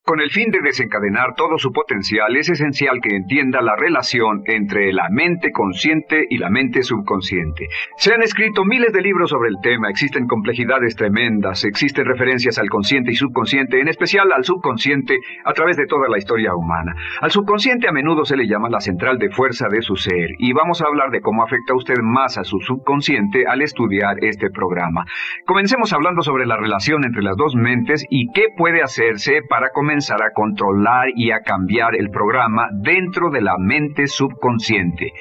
Con el fin de desencadenar todo su potencial, es esencial que entienda la relación entre la mente consciente y la mente subconsciente. Se han escrito miles de libros sobre el tema, existen complejidades tremendas, existen referencias al consciente y subconsciente, en especial al subconsciente, a través de toda la historia humana. Al subconsciente a menudo se le llama la central de fuerza de su ser, y vamos a hablar de cómo afecta a usted más a su subconsciente al estudiar este programa. Comencemos hablando sobre la relación entre las dos mentes y qué puede hacerse para comenzar a controlar y a cambiar el programa dentro de la mente subconsciente.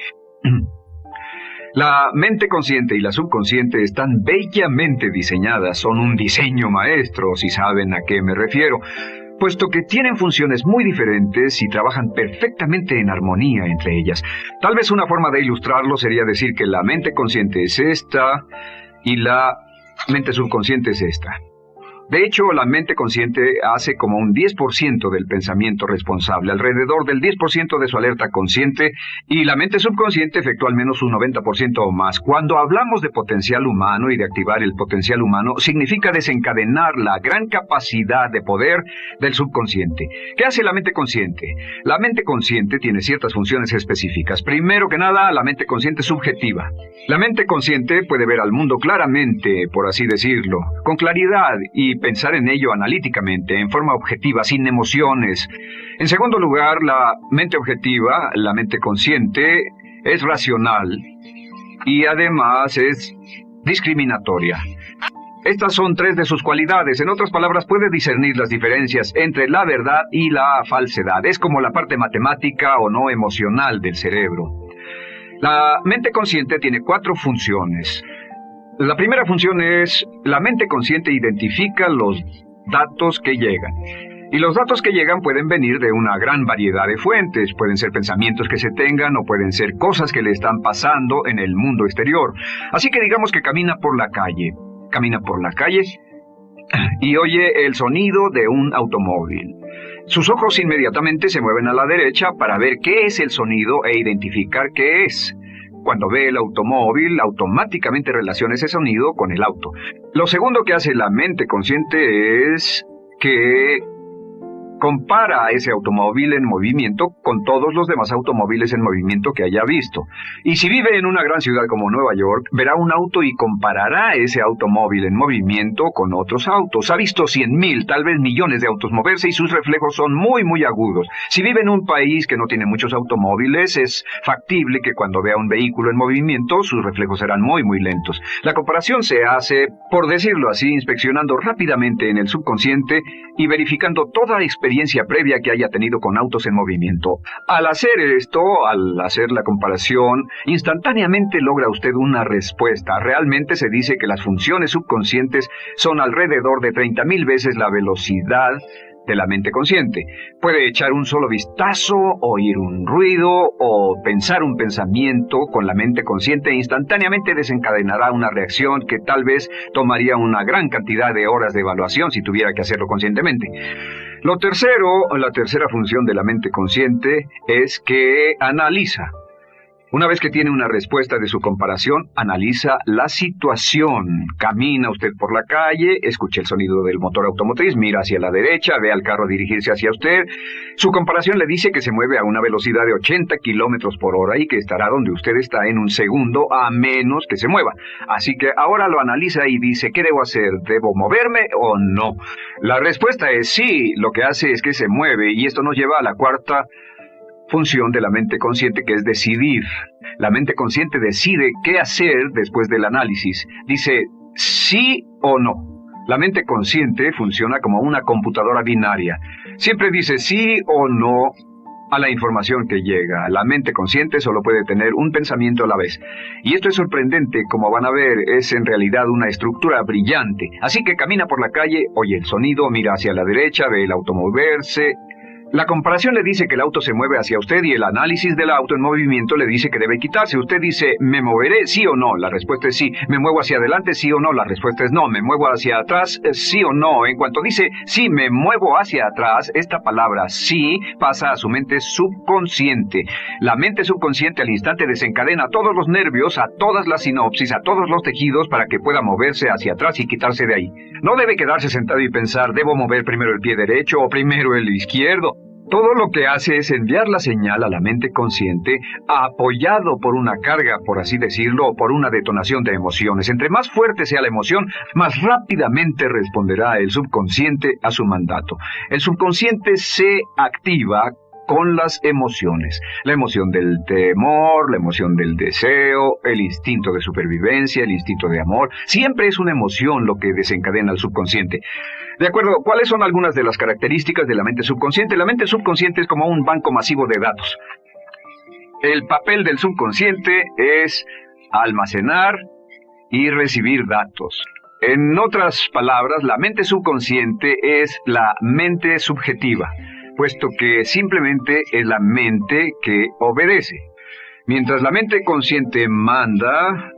La mente consciente y la subconsciente están bellamente diseñadas, son un diseño maestro, si saben a qué me refiero, puesto que tienen funciones muy diferentes y trabajan perfectamente en armonía entre ellas. Tal vez una forma de ilustrarlo sería decir que la mente consciente es esta y la mente subconsciente es esta. De hecho, la mente consciente hace como un 10% del pensamiento responsable, alrededor del 10% de su alerta consciente, y la mente subconsciente efectúa al menos un 90% o más. Cuando hablamos de potencial humano y de activar el potencial humano, significa desencadenar la gran capacidad de poder del subconsciente. ¿Qué hace la mente consciente? La mente consciente tiene ciertas funciones específicas. Primero que nada, la mente consciente subjetiva. La mente consciente puede ver al mundo claramente, por así decirlo, con claridad y pensar en ello analíticamente, en forma objetiva, sin emociones. En segundo lugar, la mente objetiva, la mente consciente, es racional y además es discriminatoria. Estas son tres de sus cualidades. En otras palabras, puede discernir las diferencias entre la verdad y la falsedad. Es como la parte matemática o no emocional del cerebro. La mente consciente tiene 4 funciones. La primera función es, la mente consciente identifica los datos que llegan. Y los datos que llegan pueden venir de una gran variedad de fuentes. Pueden ser pensamientos que se tengan o pueden ser cosas que le están pasando en el mundo exterior. Así que digamos que camina por la calle. Camina por la calle y oye el sonido de un automóvil. Sus ojos inmediatamente se mueven a la derecha para ver qué es el sonido e identificar qué es. Cuando ve el automóvil, automáticamente relaciona ese sonido con el auto. Lo segundo que hace la mente consciente es que compara a ese automóvil en movimiento con todos los demás automóviles en movimiento que haya visto. Y si vive en una gran ciudad como Nueva York, verá un auto y comparará ese automóvil en movimiento con otros autos. Ha visto 100,000, tal vez millones de autos moverse y sus reflejos son muy, muy agudos. Si vive en un país que no tiene muchos automóviles, es factible que cuando vea un vehículo en movimiento, sus reflejos serán muy, muy lentos. La comparación se hace, por decirlo así, inspeccionando rápidamente en el subconsciente y verificando toda experiencia previa que haya tenido con autos en movimiento. Al hacer esto, al hacer la comparación, instantáneamente logra usted una respuesta. Realmente se dice que las funciones subconscientes son alrededor de 30,000 veces la velocidad de la mente consciente. Puede echar un solo vistazo, oír un ruido o pensar un pensamiento con la mente consciente e instantáneamente desencadenará una reacción que tal vez tomaría una gran cantidad de horas de evaluación si tuviera que hacerlo conscientemente. La tercera función de la mente consciente es que analiza. Una vez que tiene una respuesta de su comparación, analiza la situación. Camina usted por la calle, escucha el sonido del motor automotriz, mira hacia la derecha, ve al carro dirigirse hacia usted. Su comparación le dice que se mueve a una velocidad de 80 kilómetros por hora y que estará donde usted está en un segundo, a menos que se mueva. Así que ahora lo analiza y dice, ¿qué debo hacer? ¿Debo moverme o no? La respuesta es sí. Lo que hace es que se mueve, y esto nos lleva a la cuarta función de la mente consciente, que es decidir. La mente consciente decide qué hacer después del análisis. Dice sí o no. La mente consciente funciona como una computadora binaria. Siempre dice sí o no a la información que llega. La mente consciente solo puede tener un pensamiento a la vez. Y esto es sorprendente, como van a ver, es en realidad una estructura brillante. Así que camina por la calle, oye el sonido, mira hacia la derecha, ve el auto moverse. La comparación le dice que el auto se mueve hacia usted y el análisis del auto en movimiento le dice que debe quitarse. Usted dice, ¿me moveré? ¿Sí o no? La respuesta es sí. ¿Me muevo hacia adelante? ¿Sí o no? La respuesta es no. ¿Me muevo hacia atrás? ¿Sí o no? En cuanto dice, sí, me muevo hacia atrás, esta palabra sí pasa a su mente subconsciente. La mente subconsciente al instante desencadena todos los nervios, a todas las sinapsis, a todos los tejidos para que pueda moverse hacia atrás y quitarse de ahí. No debe quedarse sentado y pensar, ¿debo mover primero el pie derecho o primero el izquierdo? Todo lo que hace es enviar la señal a la mente consciente, apoyado por una carga, por así decirlo, o por una detonación de emociones. Entre más fuerte sea la emoción, más rápidamente responderá el subconsciente a su mandato. El subconsciente se activa con las emociones. La emoción del temor, la emoción del deseo, el instinto de supervivencia, el instinto de amor. Siempre es una emoción lo que desencadena al subconsciente. De acuerdo, ¿cuáles son algunas de las características de la mente subconsciente? La mente subconsciente es como un banco masivo de datos. El papel del subconsciente es almacenar y recibir datos. En otras palabras, la mente subconsciente es la mente subjetiva, puesto que simplemente es la mente que obedece. Mientras la mente consciente manda,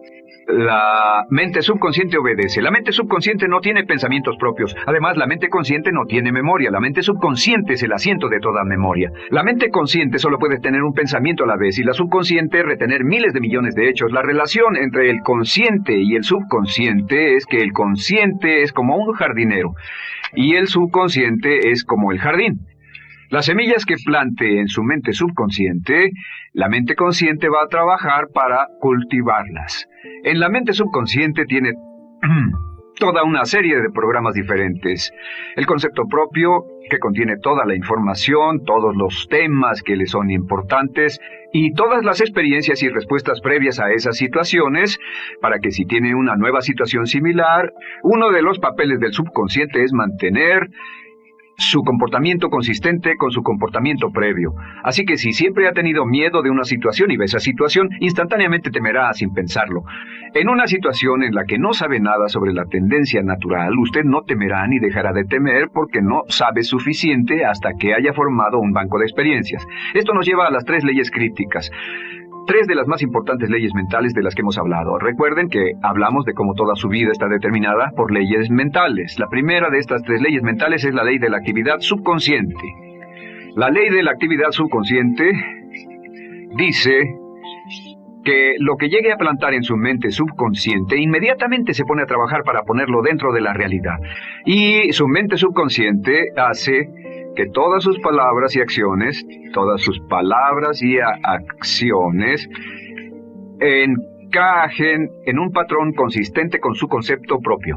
la mente subconsciente obedece. La mente subconsciente no tiene pensamientos propios. Además, la mente consciente no tiene memoria. La mente subconsciente es el asiento de toda memoria. La mente consciente solo puede tener un pensamiento a la vez y la subconsciente retener miles de millones de hechos. La relación entre el consciente y el subconsciente es que el consciente es como un jardinero y el subconsciente es como el jardín. Las semillas que plante en su mente subconsciente, la mente consciente va a trabajar para cultivarlas. En la mente subconsciente tiene toda una serie de programas diferentes. El concepto propio, que contiene toda la información, todos los temas que le son importantes y todas las experiencias y respuestas previas a esas situaciones, para que si tiene una nueva situación similar, uno de los papeles del subconsciente es mantener su comportamiento consistente con su comportamiento previo. Así que si siempre ha tenido miedo de una situación y ve esa situación, instantáneamente temerá sin pensarlo. En una situación en la que no sabe nada sobre la tendencia natural, usted no temerá ni dejará de temer porque no sabe suficiente hasta que haya formado un banco de experiencias. Esto nos lleva a las 3 leyes crípticas. 3 de las más importantes leyes mentales de las que hemos hablado. Recuerden que hablamos de cómo toda su vida está determinada por leyes mentales. La primera de estas 3 leyes mentales es la ley de la actividad subconsciente. La ley de la actividad subconsciente dice que lo que llegue a plantar en su mente subconsciente inmediatamente se pone a trabajar para ponerlo dentro de la realidad. Y su mente subconsciente hace que todas sus palabras y acciones, encajen en un patrón consistente con su concepto propio.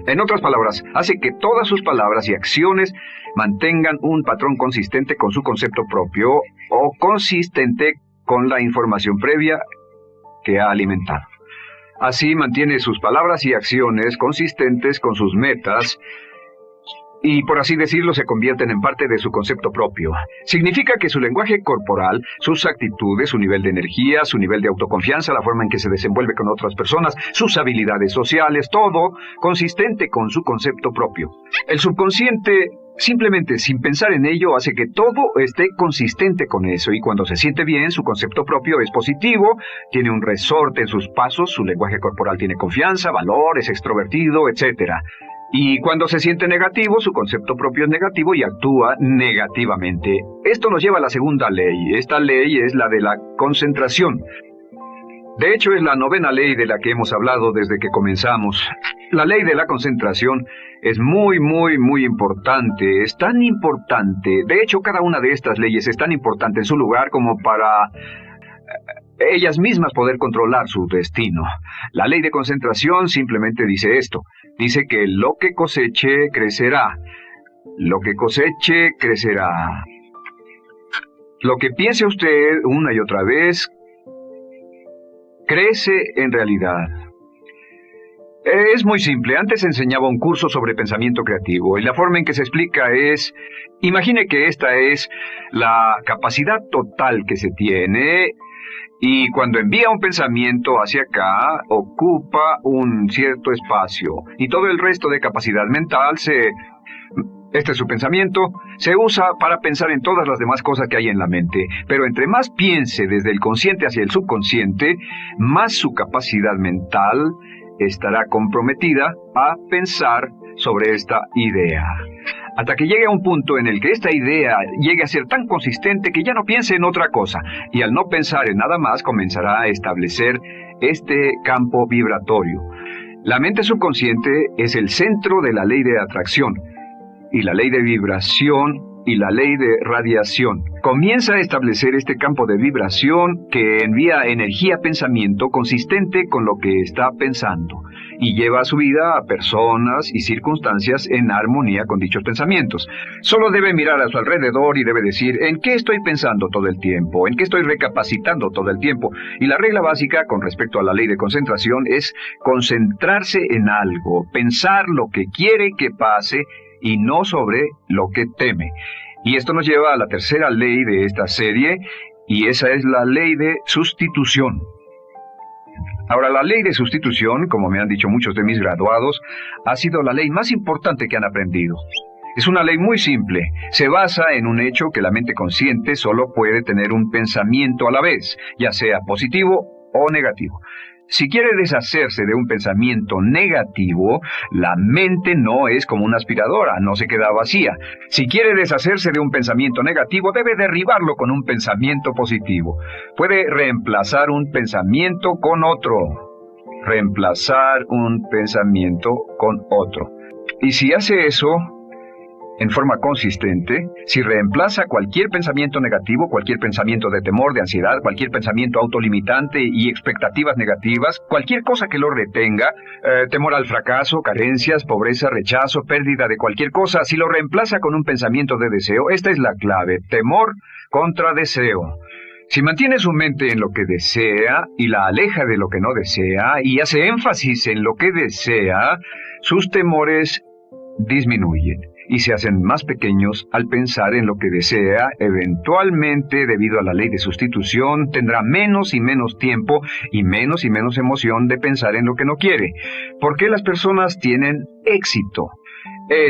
En otras palabras, hace que todas sus palabras y acciones mantengan un patrón consistente con su concepto propio o consistente con la información previa que ha alimentado. Así mantiene sus palabras y acciones consistentes con sus metas y, por así decirlo, se convierten en parte de su concepto propio. Significa que su lenguaje corporal, sus actitudes, su nivel de energía, su nivel de autoconfianza, la forma en que se desenvuelve con otras personas, sus habilidades sociales, todo consistente con su concepto propio. El subconsciente, simplemente sin pensar en ello, hace que todo esté consistente con eso, y cuando se siente bien, su concepto propio es positivo, tiene un resorte en sus pasos, su lenguaje corporal tiene confianza, valor, es extrovertido, etc. Y cuando se siente negativo, su concepto propio es negativo y actúa negativamente. Esto nos lleva a la segunda ley. Esta ley es la de la concentración. De hecho, es la 9ª ley de la que hemos hablado desde que comenzamos. La ley de la concentración es muy importante. Es tan importante. De hecho, cada una de estas leyes es tan importante en su lugar como para ellas mismas poder controlar su destino. La ley de concentración simplemente dice esto. Dice que lo que coseche, crecerá. Lo que coseche, crecerá. Lo que piense usted una y otra vez, crece en realidad. Es muy simple. Antes enseñaba un curso sobre pensamiento creativo y la forma en que se explica es, imagine que esta es la capacidad total que se tiene y cuando envía un pensamiento hacia acá, ocupa un cierto espacio y todo el resto de capacidad mental se Este es su pensamiento, se usa para pensar en todas las demás cosas que hay en la mente, pero entre más piense desde el consciente hacia el subconsciente, más su capacidad mental estará comprometida a pensar sobre esta idea. Hasta que llegue a un punto en el que esta idea llegue a ser tan consistente que ya no piense en otra cosa, y al no pensar en nada más comenzará a establecer este campo vibratorio. La mente subconsciente es el centro de la ley de atracción, y la ley de vibración y la ley de radiación. Comienza a establecer este campo de vibración que envía energía-pensamiento consistente con lo que está pensando y lleva a su vida a personas y circunstancias en armonía con dichos pensamientos. Solo debe mirar a su alrededor y debe decir, ¿en qué estoy pensando todo el tiempo? ¿En qué estoy recapacitando todo el tiempo? Y la regla básica con respecto a la ley de concentración es concentrarse en algo, pensar lo que quiere que pase y no sobre lo que teme. Y esto nos lleva a la tercera ley de esta serie, y esa es la ley de sustitución. Ahora, la ley de sustitución, como me han dicho muchos de mis graduados, ha sido la ley más importante que han aprendido. Es una ley muy simple. Se basa en un hecho que la mente consciente solo puede tener un pensamiento a la vez, ya sea positivo o negativo. Si quiere deshacerse de un pensamiento negativo, la mente no es como una aspiradora, no se queda vacía. Si quiere deshacerse de un pensamiento negativo, debe derribarlo con un pensamiento positivo. Puede reemplazar un pensamiento con otro. Reemplazar un pensamiento con otro. Y si hace eso en forma consistente, si reemplaza cualquier pensamiento negativo, cualquier pensamiento de temor, de ansiedad, cualquier pensamiento autolimitante y expectativas negativas, cualquier cosa que lo retenga, temor al fracaso, carencias, pobreza, rechazo, pérdida de cualquier cosa, si lo reemplaza con un pensamiento de deseo, esta es la clave: temor contra deseo. Si mantiene su mente en lo que desea y la aleja de lo que no desea y hace énfasis en lo que desea, sus temores disminuyen y se hacen más pequeños al pensar en lo que desea. Eventualmente, debido a la ley de sustitución, tendrá menos y menos tiempo y menos emoción de pensar en lo que no quiere. ¿Por qué las personas tienen éxito?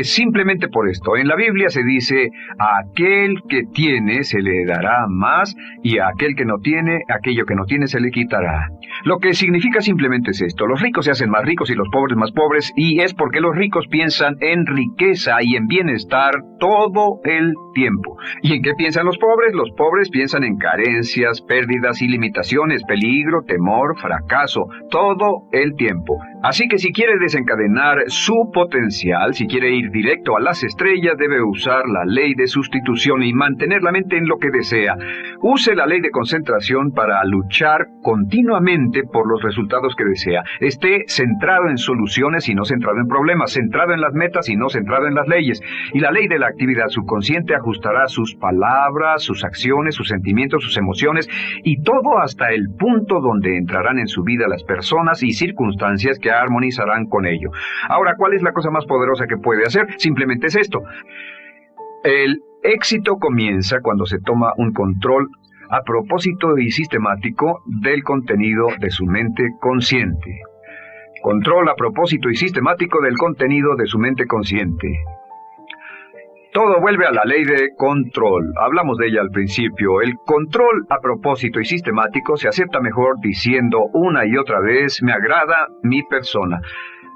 Simplemente por esto. En la Biblia se dice, a aquel que tiene se le dará más, y a aquel que no tiene, aquello que no tiene se le quitará. Lo que significa simplemente es esto: los ricos se hacen más ricos y los pobres más pobres, y es porque los ricos piensan en riqueza y en bienestar todo el tiempo. ¿Y en qué piensan los pobres? Los pobres piensan en carencias, pérdidas y limitaciones, peligro, temor, fracaso, todo el tiempo. Así que si quiere desencadenar su potencial, si quiere ir directo a las estrellas, debe usar la ley de sustitución y mantener la mente en lo que desea. Use la ley de concentración para luchar continuamente por los resultados que desea. Esté centrado en soluciones y no centrado en problemas, centrado en las metas y no centrado en las leyes. Y la ley de la actividad subconsciente ajustará sus palabras, sus acciones, sus sentimientos, sus emociones y todo hasta el punto donde entrarán en su vida las personas y circunstancias que armonizarán con ello. Ahora, ¿cuál es la cosa más poderosa que puede hacer? Simplemente es esto. El éxito comienza cuando se toma un control a propósito y sistemático del contenido de su mente consciente. Control a propósito y sistemático del contenido de su mente consciente. Todo vuelve a la ley de control. Hablamos de ella al principio. El control a propósito y sistemático se acepta mejor diciendo una y otra vez: me agrada mi persona.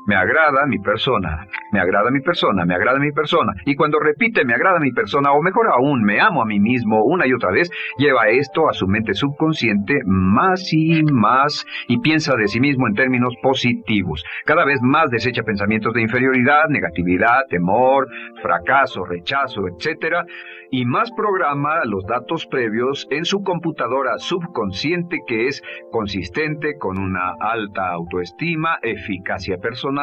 Me agrada mi persona, me agrada mi persona, me agrada mi persona. Y cuando repite me agrada mi persona, o mejor aún, me amo a mí mismo una y otra vez, lleva esto a su mente subconsciente más y más y piensa de sí mismo en términos positivos. Cada vez más desecha pensamientos de inferioridad, negatividad, temor, fracaso, rechazo, etc. Y más programa los datos previos en su computadora subconsciente, que es consistente con una alta autoestima, eficacia personal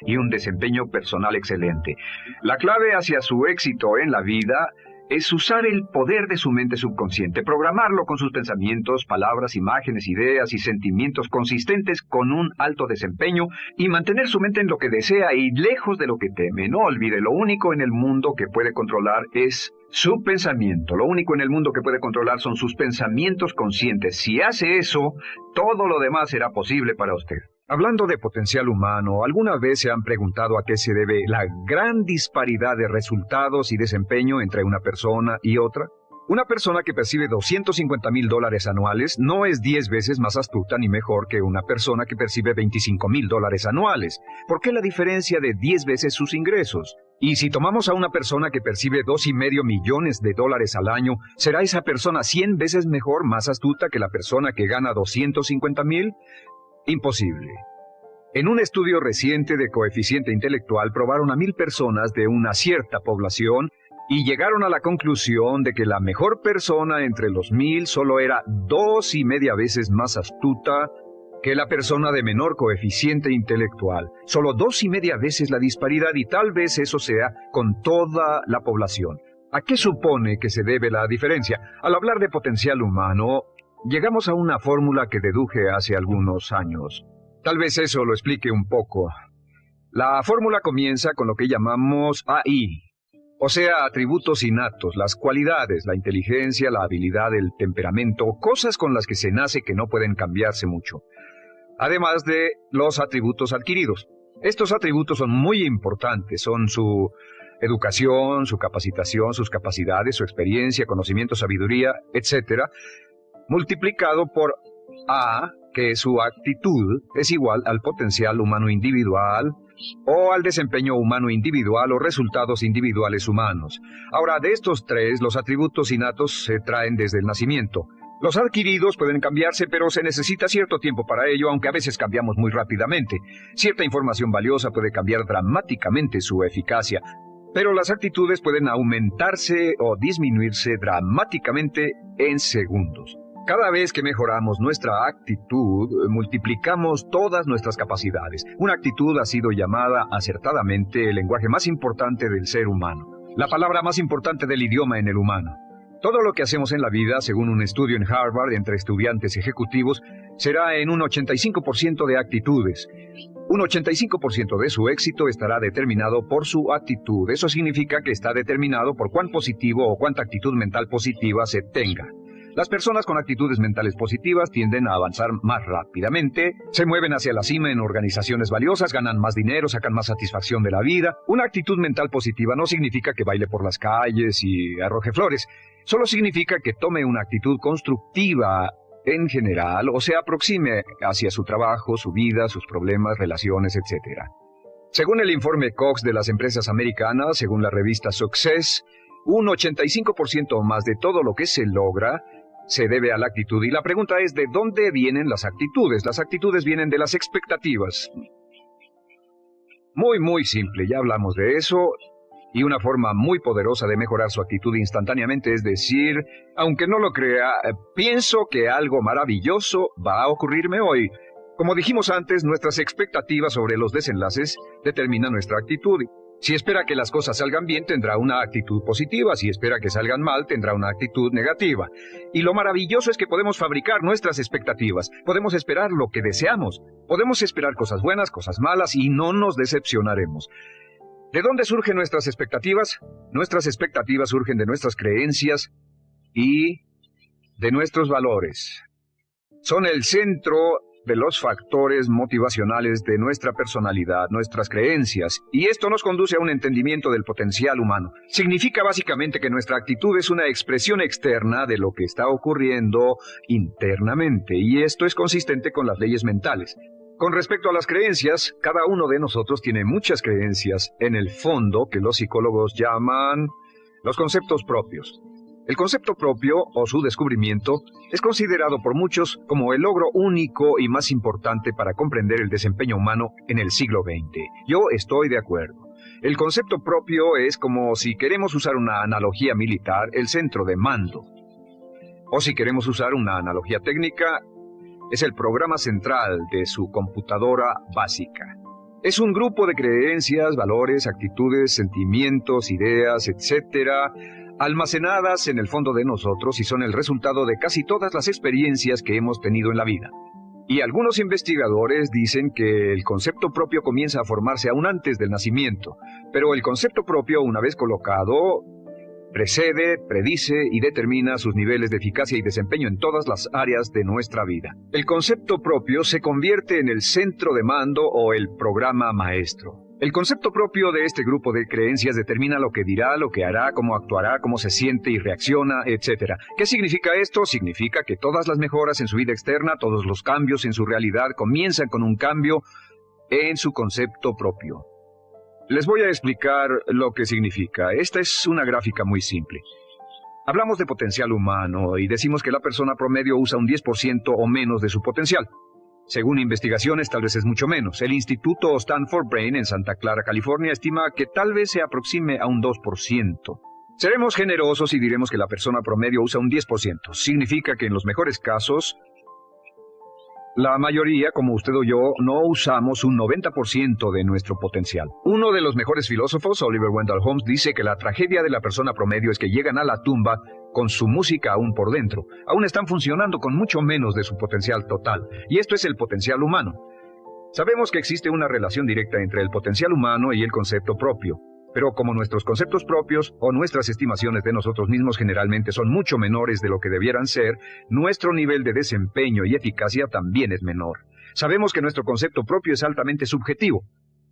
y un desempeño personal excelente. La clave hacia su éxito en la vida es usar el poder de su mente subconsciente, programarlo con sus pensamientos, palabras, imágenes, ideas y sentimientos consistentes con un alto desempeño y mantener su mente en lo que desea y lejos de lo que teme. No olvide, lo único en el mundo que puede controlar es Su pensamiento. Lo único en el mundo que puede controlar son sus pensamientos conscientes. Si hace eso, todo lo demás será posible para usted. Hablando de potencial humano, ¿alguna vez se han preguntado a qué se debe la gran disparidad de resultados y desempeño entre una persona y otra? Una persona que percibe $250,000 anuales no es 10 veces más astuta ni mejor que una persona que percibe $25,000 anuales. ¿Por qué la diferencia de 10 veces sus ingresos? Y si tomamos a una persona que percibe $2,5 millones al año, ¿será esa persona 100 veces mejor, más astuta que la persona que gana $250,000? Imposible. En un estudio reciente de coeficiente intelectual probaron a 1,000 personas de una cierta población y llegaron a la conclusión de que la mejor persona entre los 1,000 solo era 2,5 veces más astuta que la persona de menor coeficiente intelectual. Solo 2,5 veces la disparidad, y tal vez eso sea con toda la población. ¿A qué supone que se debe la diferencia? Al hablar de potencial humano, llegamos a una fórmula que deduje hace algunos años. Tal vez eso lo explique un poco. La fórmula comienza con lo que llamamos AI. O sea, atributos innatos, las cualidades, la inteligencia, la habilidad, el temperamento, cosas con las que se nace que no pueden cambiarse mucho. Además de los atributos adquiridos. Estos atributos son muy importantes, son su educación, su capacitación, sus capacidades, su experiencia, conocimiento, sabiduría, etc., multiplicado por A, que su actitud es igual al potencial humano individual, o al desempeño humano individual o resultados individuales humanos. Ahora, de estos tres, los atributos innatos se traen desde el nacimiento. Los adquiridos pueden cambiarse, pero se necesita cierto tiempo para ello, aunque a veces cambiamos muy rápidamente. Cierta información valiosa puede cambiar dramáticamente su eficacia, pero las actitudes pueden aumentarse o disminuirse dramáticamente en segundos. Cada vez que mejoramos nuestra actitud, multiplicamos todas nuestras capacidades. Una actitud ha sido llamada acertadamente el lenguaje más importante del ser humano, la palabra más importante del idioma en el humano. Todo lo que hacemos en la vida, según un estudio en Harvard entre estudiantes ejecutivos, será en un 85% de actitudes. Un 85% de su éxito estará determinado por su actitud. Eso significa que está determinado por cuán positivo o cuánta actitud mental positiva se tenga. Las personas con actitudes mentales positivas tienden a avanzar más rápidamente, se mueven hacia la cima en organizaciones valiosas, ganan más dinero, sacan más satisfacción de la vida. Una actitud mental positiva no significa que baile por las calles y arroje flores. Solo significa que tome una actitud constructiva en general o se aproxime hacia su trabajo, su vida, sus problemas, relaciones, etc. Según el informe Cox de las empresas americanas, según la revista Success, un 85% más de todo lo que se logra se debe a la actitud. Y la pregunta es, ¿de dónde vienen las actitudes? Las actitudes vienen de las expectativas. Muy simple, ya hablamos de eso. Y una forma muy poderosa de mejorar su actitud instantáneamente es decir, aunque no lo crea, pienso que algo maravilloso va a ocurrirme hoy. Como dijimos antes, nuestras expectativas sobre los desenlaces determinan nuestra actitud. Si espera que las cosas salgan bien, tendrá una actitud positiva. Si espera que salgan mal, tendrá una actitud negativa. Y lo maravilloso es que podemos fabricar nuestras expectativas. Podemos esperar lo que deseamos. Podemos esperar cosas buenas, cosas malas, y no nos decepcionaremos. ¿De dónde surgen nuestras expectativas? Nuestras expectativas surgen de nuestras creencias y de nuestros valores. Son el centro de los factores motivacionales de nuestra personalidad, nuestras creencias, y esto nos conduce a un entendimiento del potencial humano. Significa básicamente que nuestra actitud es una expresión externa de lo que está ocurriendo internamente, y esto es consistente con las leyes mentales. Con respecto a las creencias, cada uno de nosotros tiene muchas creencias en el fondo que los psicólogos llaman los conceptos propios. El concepto propio, o su descubrimiento, es considerado por muchos como el logro único y más importante para comprender el desempeño humano en el siglo XX. Yo estoy de acuerdo. El concepto propio es, como si queremos usar una analogía militar, el centro de mando. O si queremos usar una analogía técnica, es el programa central de su computadora básica. Es un grupo de creencias, valores, actitudes, sentimientos, ideas, etcétera, almacenadas en el fondo de nosotros y son el resultado de casi todas las experiencias que hemos tenido en la vida. Y algunos investigadores dicen que el concepto propio comienza a formarse aún antes del nacimiento, pero el concepto propio, una vez colocado, Precede, predice y determina sus niveles de eficacia y desempeño en todas las áreas de nuestra vida. El concepto propio se convierte en el centro de mando o el programa maestro. El concepto propio de este grupo de creencias determina lo que dirá, lo que hará, cómo actuará, cómo se siente y reacciona, etc. ¿Qué significa esto? Significa que todas las mejoras en su vida externa, todos los cambios en su realidad comienzan con un cambio en su concepto propio. Les voy a explicar lo que significa. Esta es una gráfica muy simple. Hablamos de potencial humano y decimos que la persona promedio usa un 10% o menos de su potencial. Según investigaciones, tal vez es mucho menos. El Instituto Stanford Brain en Santa Clara, California, estima que tal vez se aproxime a un 2%. Seremos generosos y diremos que la persona promedio usa un 10%. Significa que en los mejores casos, la mayoría, como usted o yo, no usamos un 90% de nuestro potencial. Uno de los mejores filósofos, Oliver Wendell Holmes, dice que la tragedia de la persona promedio es que llegan a la tumba con su música aún por dentro. Aún están funcionando con mucho menos de su potencial total. Y esto es el potencial humano. Sabemos que existe una relación directa entre el potencial humano y el concepto propio. Pero como nuestros conceptos propios o nuestras estimaciones de nosotros mismos generalmente son mucho menores de lo que debieran ser, nuestro nivel de desempeño y eficacia también es menor. Sabemos que nuestro concepto propio es altamente subjetivo.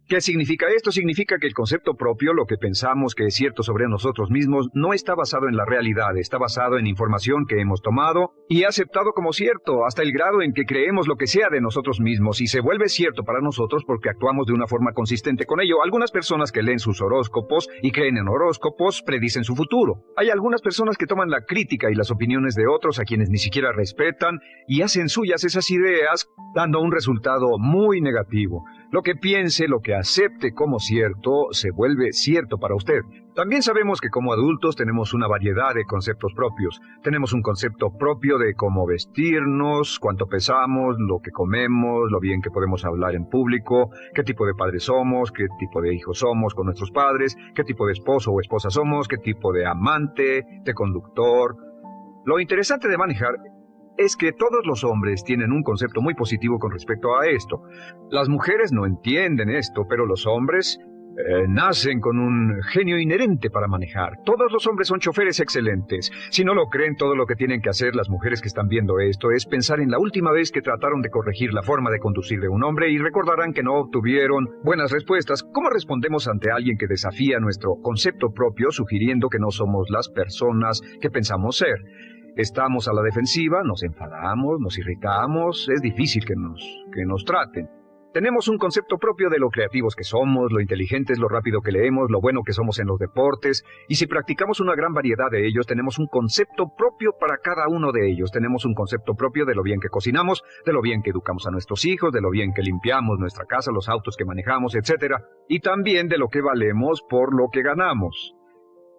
¿Qué significa esto? Significa que el concepto propio, lo que pensamos que es cierto sobre nosotros mismos, no está basado en la realidad, está basado en información que hemos tomado y aceptado como cierto, hasta el grado en que creemos lo que sea de nosotros mismos y se vuelve cierto para nosotros porque actuamos de una forma consistente con ello. Algunas personas que leen sus horóscopos y creen en horóscopos predicen su futuro. Hay algunas personas que toman la crítica y las opiniones de otros a quienes ni siquiera respetan y hacen suyas esas ideas, dando un resultado muy negativo. Lo que piense, lo que acepte como cierto, se vuelve cierto para usted. También sabemos que como adultos tenemos una variedad de conceptos propios. Tenemos un concepto propio de cómo vestirnos, cuánto pesamos, lo que comemos, lo bien que podemos hablar en público, qué tipo de padres somos, qué tipo de hijos somos con nuestros padres, qué tipo de esposo o esposa somos, qué tipo de amante, de conductor. Lo interesante de manejar es que todos los hombres tienen un concepto muy positivo con respecto a esto. Las mujeres no entienden esto, pero los hombres nacen con un genio inherente para manejar. Todos los hombres son choferes excelentes. Si no lo creen, todo lo que tienen que hacer las mujeres que están viendo esto es pensar en la última vez que trataron de corregir la forma de conducir de un hombre y recordarán que no obtuvieron buenas respuestas. ¿Cómo respondemos ante alguien que desafía nuestro concepto propio, sugiriendo que no somos las personas que pensamos ser? Estamos a la defensiva, nos enfadamos, nos irritamos, es difícil que nos traten. Tenemos un concepto propio de lo creativos que somos, lo inteligentes, lo rápido que leemos, lo bueno que somos en los deportes, y si practicamos una gran variedad de ellos, tenemos un concepto propio para cada uno de ellos. Tenemos un concepto propio de lo bien que cocinamos, de lo bien que educamos a nuestros hijos, de lo bien que limpiamos nuestra casa, los autos que manejamos, etc. Y también de lo que valemos por lo que ganamos.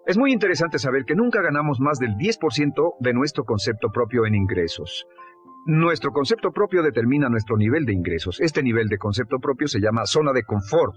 Es muy interesante saber que nunca ganamos más del 10% de nuestro concepto propio en ingresos. Nuestro concepto propio determina nuestro nivel de ingresos. Este nivel de concepto propio se llama zona de confort.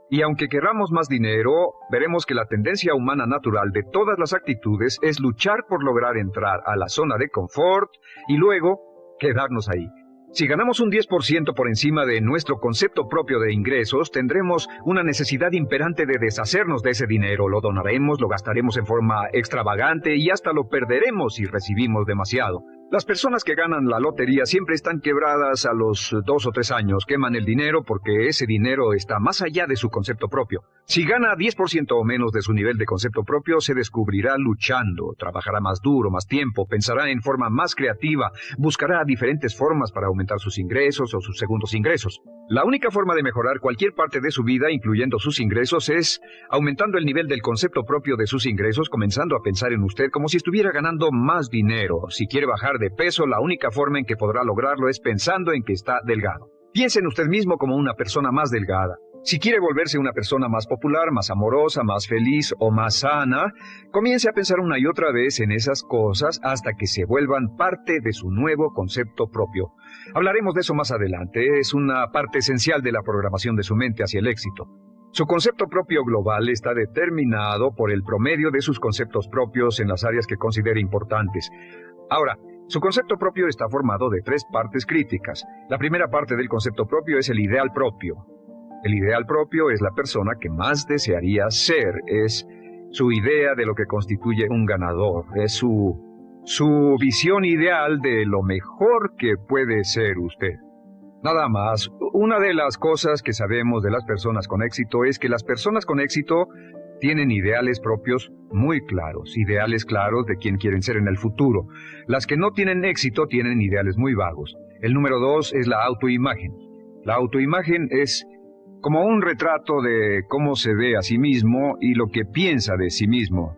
Y aunque queramos más dinero, veremos que la tendencia humana natural de todas las actitudes es luchar por lograr entrar a la zona de confort y luego quedarnos ahí. Si ganamos un 10% por encima de nuestro concepto propio de ingresos, tendremos una necesidad imperante de deshacernos de ese dinero. Lo donaremos, lo gastaremos en forma extravagante y hasta lo perderemos si recibimos demasiado. Las personas que ganan la lotería siempre están quebradas a los 2 o 3 años. Queman el dinero porque ese dinero está más allá de su concepto propio. Si gana 10% o menos de su nivel de concepto propio, se descubrirá luchando, trabajará más duro, más tiempo, pensará en forma más creativa, buscará diferentes formas para aumentar sus ingresos o sus segundos ingresos. La única forma de mejorar cualquier parte de su vida, incluyendo sus ingresos, es aumentando el nivel del concepto propio de sus ingresos, comenzando a pensar en usted como si estuviera ganando más dinero. Si quiere bajar de peso, la única forma en que podrá lograrlo es pensando en que está delgado. Piense en usted mismo como una persona más delgada. Si quiere volverse una persona más popular, más amorosa, más feliz o más sana, comience a pensar una y otra vez en esas cosas hasta que se vuelvan parte de su nuevo concepto propio. Hablaremos de eso más adelante. Es una parte esencial de la programación de su mente hacia el éxito. Su concepto propio global está determinado por el promedio de sus conceptos propios en las áreas que considere importantes. Ahora, su concepto propio está formado de 3 partes críticas. La primera parte del concepto propio es el ideal propio. El ideal propio es la persona que más desearía ser, es su idea de lo que constituye un ganador, es su visión ideal de lo mejor que puede ser usted. Nada más, una de las cosas que sabemos de las personas con éxito es que las personas con éxito tienen ideales propios muy claros, ideales claros de quién quieren ser en el futuro. Las que no tienen éxito tienen ideales muy vagos. El número 2 es la autoimagen. La autoimagen es como un retrato de cómo se ve a sí mismo y lo que piensa de sí mismo.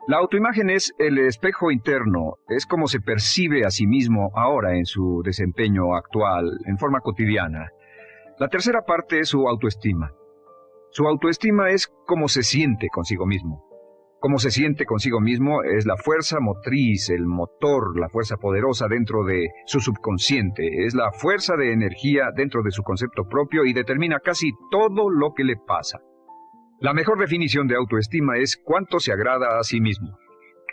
La autoimagen es el espejo interno, es como se percibe a sí mismo ahora en su desempeño actual, en forma cotidiana. La tercera parte es su autoestima. Su autoestima es cómo se siente consigo mismo. Cómo se siente consigo mismo es la fuerza motriz, el motor, la fuerza poderosa dentro de su subconsciente. Es la fuerza de energía dentro de su concepto propio y determina casi todo lo que le pasa. La mejor definición de autoestima es cuánto se agrada a sí mismo.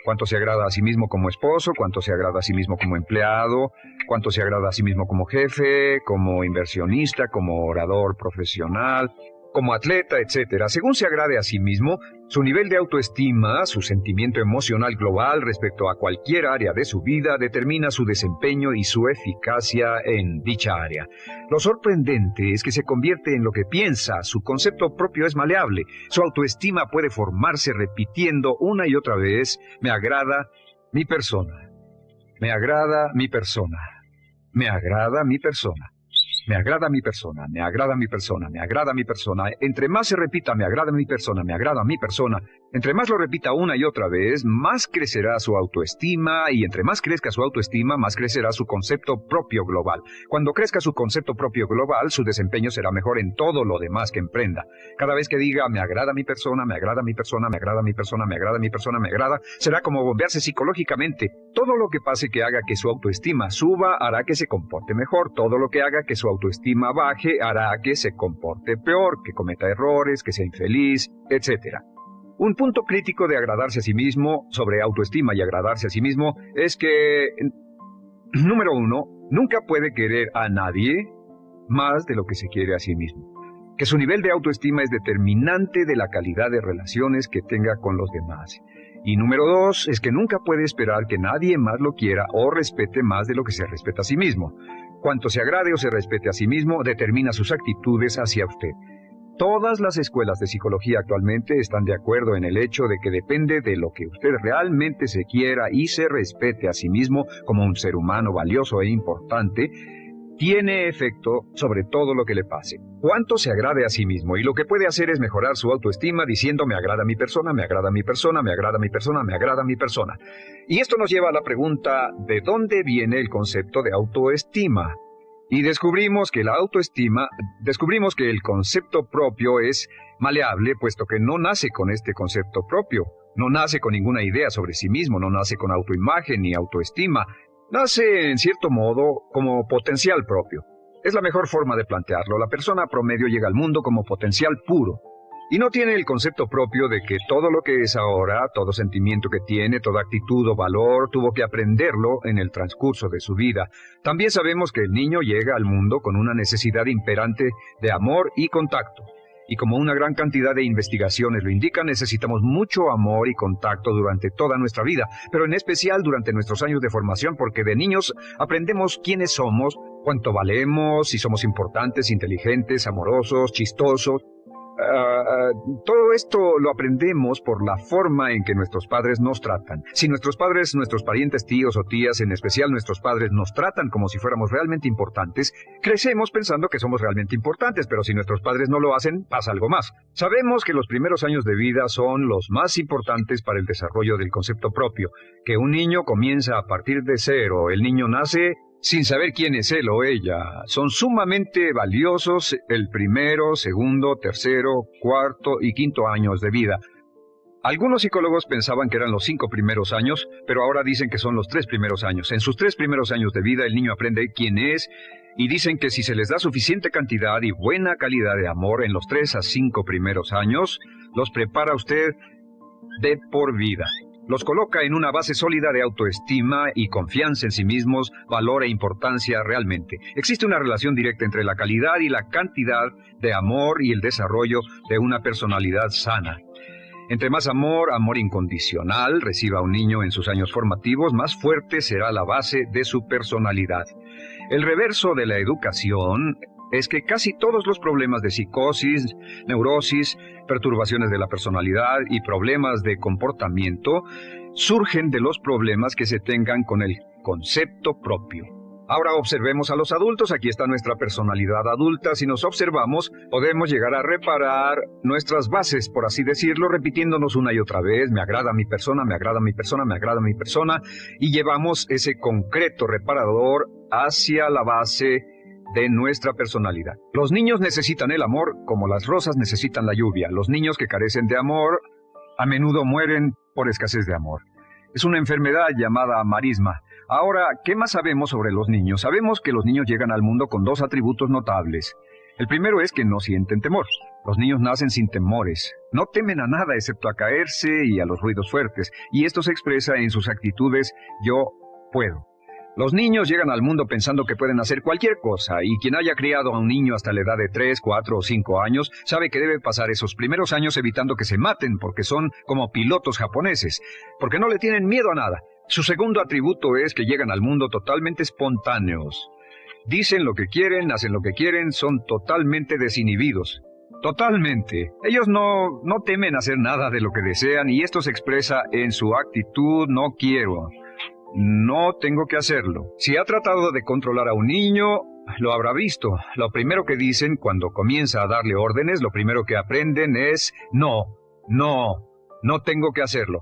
Cuánto se agrada a sí mismo como esposo, cuánto se agrada a sí mismo como empleado, cuánto se agrada a sí mismo como jefe, como inversionista, como orador profesional, como atleta, etc. Según se agrade a sí mismo, su nivel de autoestima, su sentimiento emocional global respecto a cualquier área de su vida, determina su desempeño y su eficacia en dicha área. Lo sorprendente es que se convierte en lo que piensa, su concepto propio es maleable, su autoestima puede formarse repitiendo una y otra vez, me agrada mi persona, me agrada mi persona, me agrada mi persona. Me agrada mi persona, me agrada mi persona, me agrada mi persona. Entre más se repita, me agrada mi persona, me agrada mi persona. Entre más lo repita una y otra vez, más crecerá su autoestima y entre más crezca su autoestima, más crecerá su concepto propio global. Cuando crezca su concepto propio global, su desempeño será mejor en todo lo demás que emprenda. Cada vez que diga, me agrada mi persona, me agrada mi persona, me agrada mi persona, me agrada mi persona, me agrada, será como bombearse psicológicamente. Todo lo que pase que haga que su autoestima suba, hará que se comporte mejor. Todo lo que haga que su autoestima baje, hará que se comporte peor, que cometa errores, que sea infeliz, etc. Un punto crítico de agradarse a sí mismo, sobre autoestima y agradarse a sí mismo, es que, número 1, nunca puede querer a nadie más de lo que se quiere a sí mismo. Que su nivel de autoestima es determinante de la calidad de relaciones que tenga con los demás. Y número 2, es que nunca puede esperar que nadie más lo quiera o respete más de lo que se respeta a sí mismo. Cuanto se agrade o se respete a sí mismo, determina sus actitudes hacia usted. Todas las escuelas de psicología actualmente están de acuerdo en el hecho de que depende de lo que usted realmente se quiera y se respete a sí mismo como un ser humano valioso e importante, tiene efecto sobre todo lo que le pase. Cuánto se agrade a sí mismo y lo que puede hacer es mejorar su autoestima diciendo me agrada mi persona, me agrada mi persona, me agrada mi persona, me agrada mi persona. Y esto nos lleva a la pregunta ¿de dónde viene el concepto de autoestima? Y descubrimos que el concepto propio es maleable, puesto que no nace con este concepto propio, no nace con ninguna idea sobre sí mismo, no nace con autoimagen ni autoestima, nace en cierto modo como potencial propio. Es la mejor forma de plantearlo. La persona promedio llega al mundo como potencial puro. Y no tiene el concepto propio de que todo lo que es ahora, todo sentimiento que tiene, toda actitud o valor, tuvo que aprenderlo en el transcurso de su vida. También sabemos que el niño llega al mundo con una necesidad imperante de amor y contacto. Y como una gran cantidad de investigaciones lo indican, necesitamos mucho amor y contacto durante toda nuestra vida, pero en especial durante nuestros años de formación, porque de niños aprendemos quiénes somos, cuánto valemos, si somos importantes, inteligentes, amorosos, chistosos. Todo esto lo aprendemos por la forma en que nuestros padres nos tratan. Si nuestros padres, nuestros parientes, tíos o tías, en especial nuestros padres, nos tratan como si fuéramos realmente importantes, crecemos pensando que somos realmente importantes, pero si nuestros padres no lo hacen, pasa algo más. Sabemos que los primeros años de vida son los más importantes para el desarrollo del concepto propio, que un niño comienza a partir de cero. El niño nace sin saber quién es él o ella. Son sumamente valiosos el primero, segundo, tercero, cuarto y quinto años de vida. Algunos psicólogos pensaban que eran los 5 primeros años, pero ahora dicen que son los 3 primeros años. En sus 3 primeros años de vida el niño aprende quién es y dicen que si se les da suficiente cantidad y buena calidad de amor en los 3 a 5 primeros años, los prepara usted de por vida. Los coloca en una base sólida de autoestima y confianza en sí mismos, valor e importancia realmente. Existe una relación directa entre la calidad y la cantidad de amor y el desarrollo de una personalidad sana. Entre más amor, amor incondicional, reciba un niño en sus años formativos, más fuerte será la base de su personalidad. El reverso de la educación es que casi todos los problemas de psicosis, neurosis, perturbaciones de la personalidad y problemas de comportamiento surgen de los problemas que se tengan con el concepto propio. Ahora observemos a los adultos. Aquí está nuestra personalidad adulta. Si nos observamos, podemos llegar a reparar nuestras bases, por así decirlo, repitiéndonos una y otra vez: me agrada mi persona, me agrada mi persona, me agrada mi persona, y llevamos ese concreto reparador hacia la base de nuestra personalidad. Los niños necesitan el amor como las rosas necesitan la lluvia. Los niños que carecen de amor a menudo mueren por escasez de amor. Es una enfermedad llamada marisma. Ahora, ¿qué más sabemos sobre los niños? Sabemos que los niños llegan al mundo con dos atributos notables. El primero es que no sienten temor. Los niños nacen sin temores. No temen a nada excepto a caerse y a los ruidos fuertes. Y esto se expresa en sus actitudes: yo puedo. Los niños llegan al mundo pensando que pueden hacer cualquier cosa, y quien haya criado a un niño hasta la edad de 3, 4 o 5 años sabe que debe pasar esos primeros años evitando que se maten, porque son como pilotos japoneses, porque no le tienen miedo a nada. Su segundo atributo es que llegan al mundo totalmente espontáneos. Dicen lo que quieren, hacen lo que quieren, son totalmente desinhibidos. Totalmente. Ellos no temen hacer nada de lo que desean, y esto se expresa en su actitud: no quiero. No tengo que hacerlo. Si ha tratado de controlar a un niño, lo habrá visto. Lo primero que dicen cuando comienza a darle órdenes, lo primero que aprenden es: no tengo que hacerlo.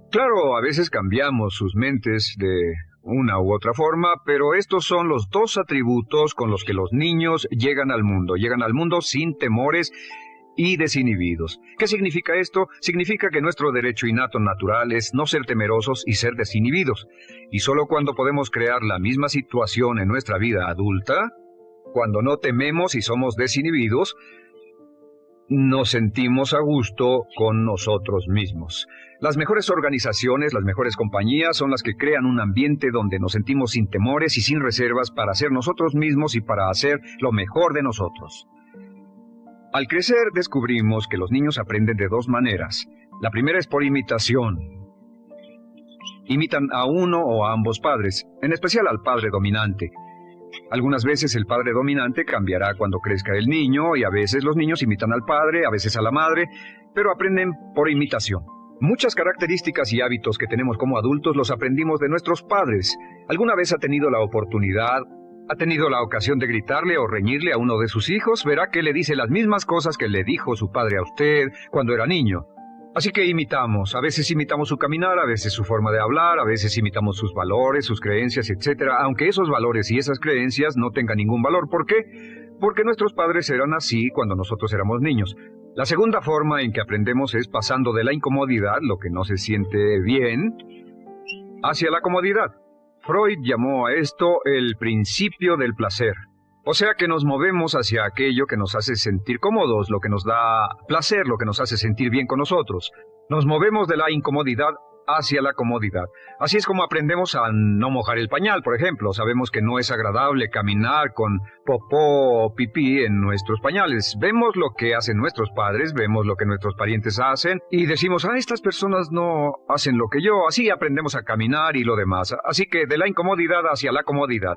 Claro, a veces cambiamos sus mentes de una u otra forma, pero estos son los dos atributos con los que los niños llegan al mundo. Llegan al mundo sin temores y desinhibidos. ¿Qué significa esto? Significa que nuestro derecho innato natural es no ser temerosos y ser desinhibidos. Y solo cuando podemos crear la misma situación en nuestra vida adulta, cuando no tememos y somos desinhibidos, nos sentimos a gusto con nosotros mismos. Las mejores organizaciones, las mejores compañías son las que crean un ambiente donde nos sentimos sin temores y sin reservas para ser nosotros mismos y para hacer lo mejor de nosotros. Al crecer descubrimos que los niños aprenden de dos maneras. La primera es por imitación. Imitan a uno o a ambos padres, en especial al padre dominante. Algunas veces el padre dominante cambiará cuando crezca el niño, y a veces los niños imitan al padre, a veces a la madre, pero aprenden por imitación. Muchas características y hábitos que tenemos como adultos los aprendimos de nuestros padres. ¿Alguna vez ha tenido la ocasión de gritarle o reñirle a uno de sus hijos? Verá que le dice las mismas cosas que le dijo su padre a usted cuando era niño. Así que imitamos. A veces imitamos su caminar, a veces su forma de hablar, a veces imitamos sus valores, sus creencias, etc. Aunque esos valores y esas creencias no tengan ningún valor. ¿Por qué? Porque nuestros padres eran así cuando nosotros éramos niños. La segunda forma en que aprendemos es pasando de la incomodidad, lo que no se siente bien, hacia la comodidad. Freud llamó a esto el principio del placer. O sea que nos movemos hacia aquello que nos hace sentir cómodos, lo que nos da placer, lo que nos hace sentir bien con nosotros. Nos movemos de la incomodidad hacia la comodidad. Así es como aprendemos a no mojar el pañal, por ejemplo. Sabemos que no es agradable caminar con popó o pipí en nuestros pañales. Vemos lo que hacen nuestros padres, vemos lo que nuestros parientes hacen y decimos: estas personas no hacen lo que yo. Así aprendemos a caminar y lo demás. Así que de la incomodidad hacia la comodidad.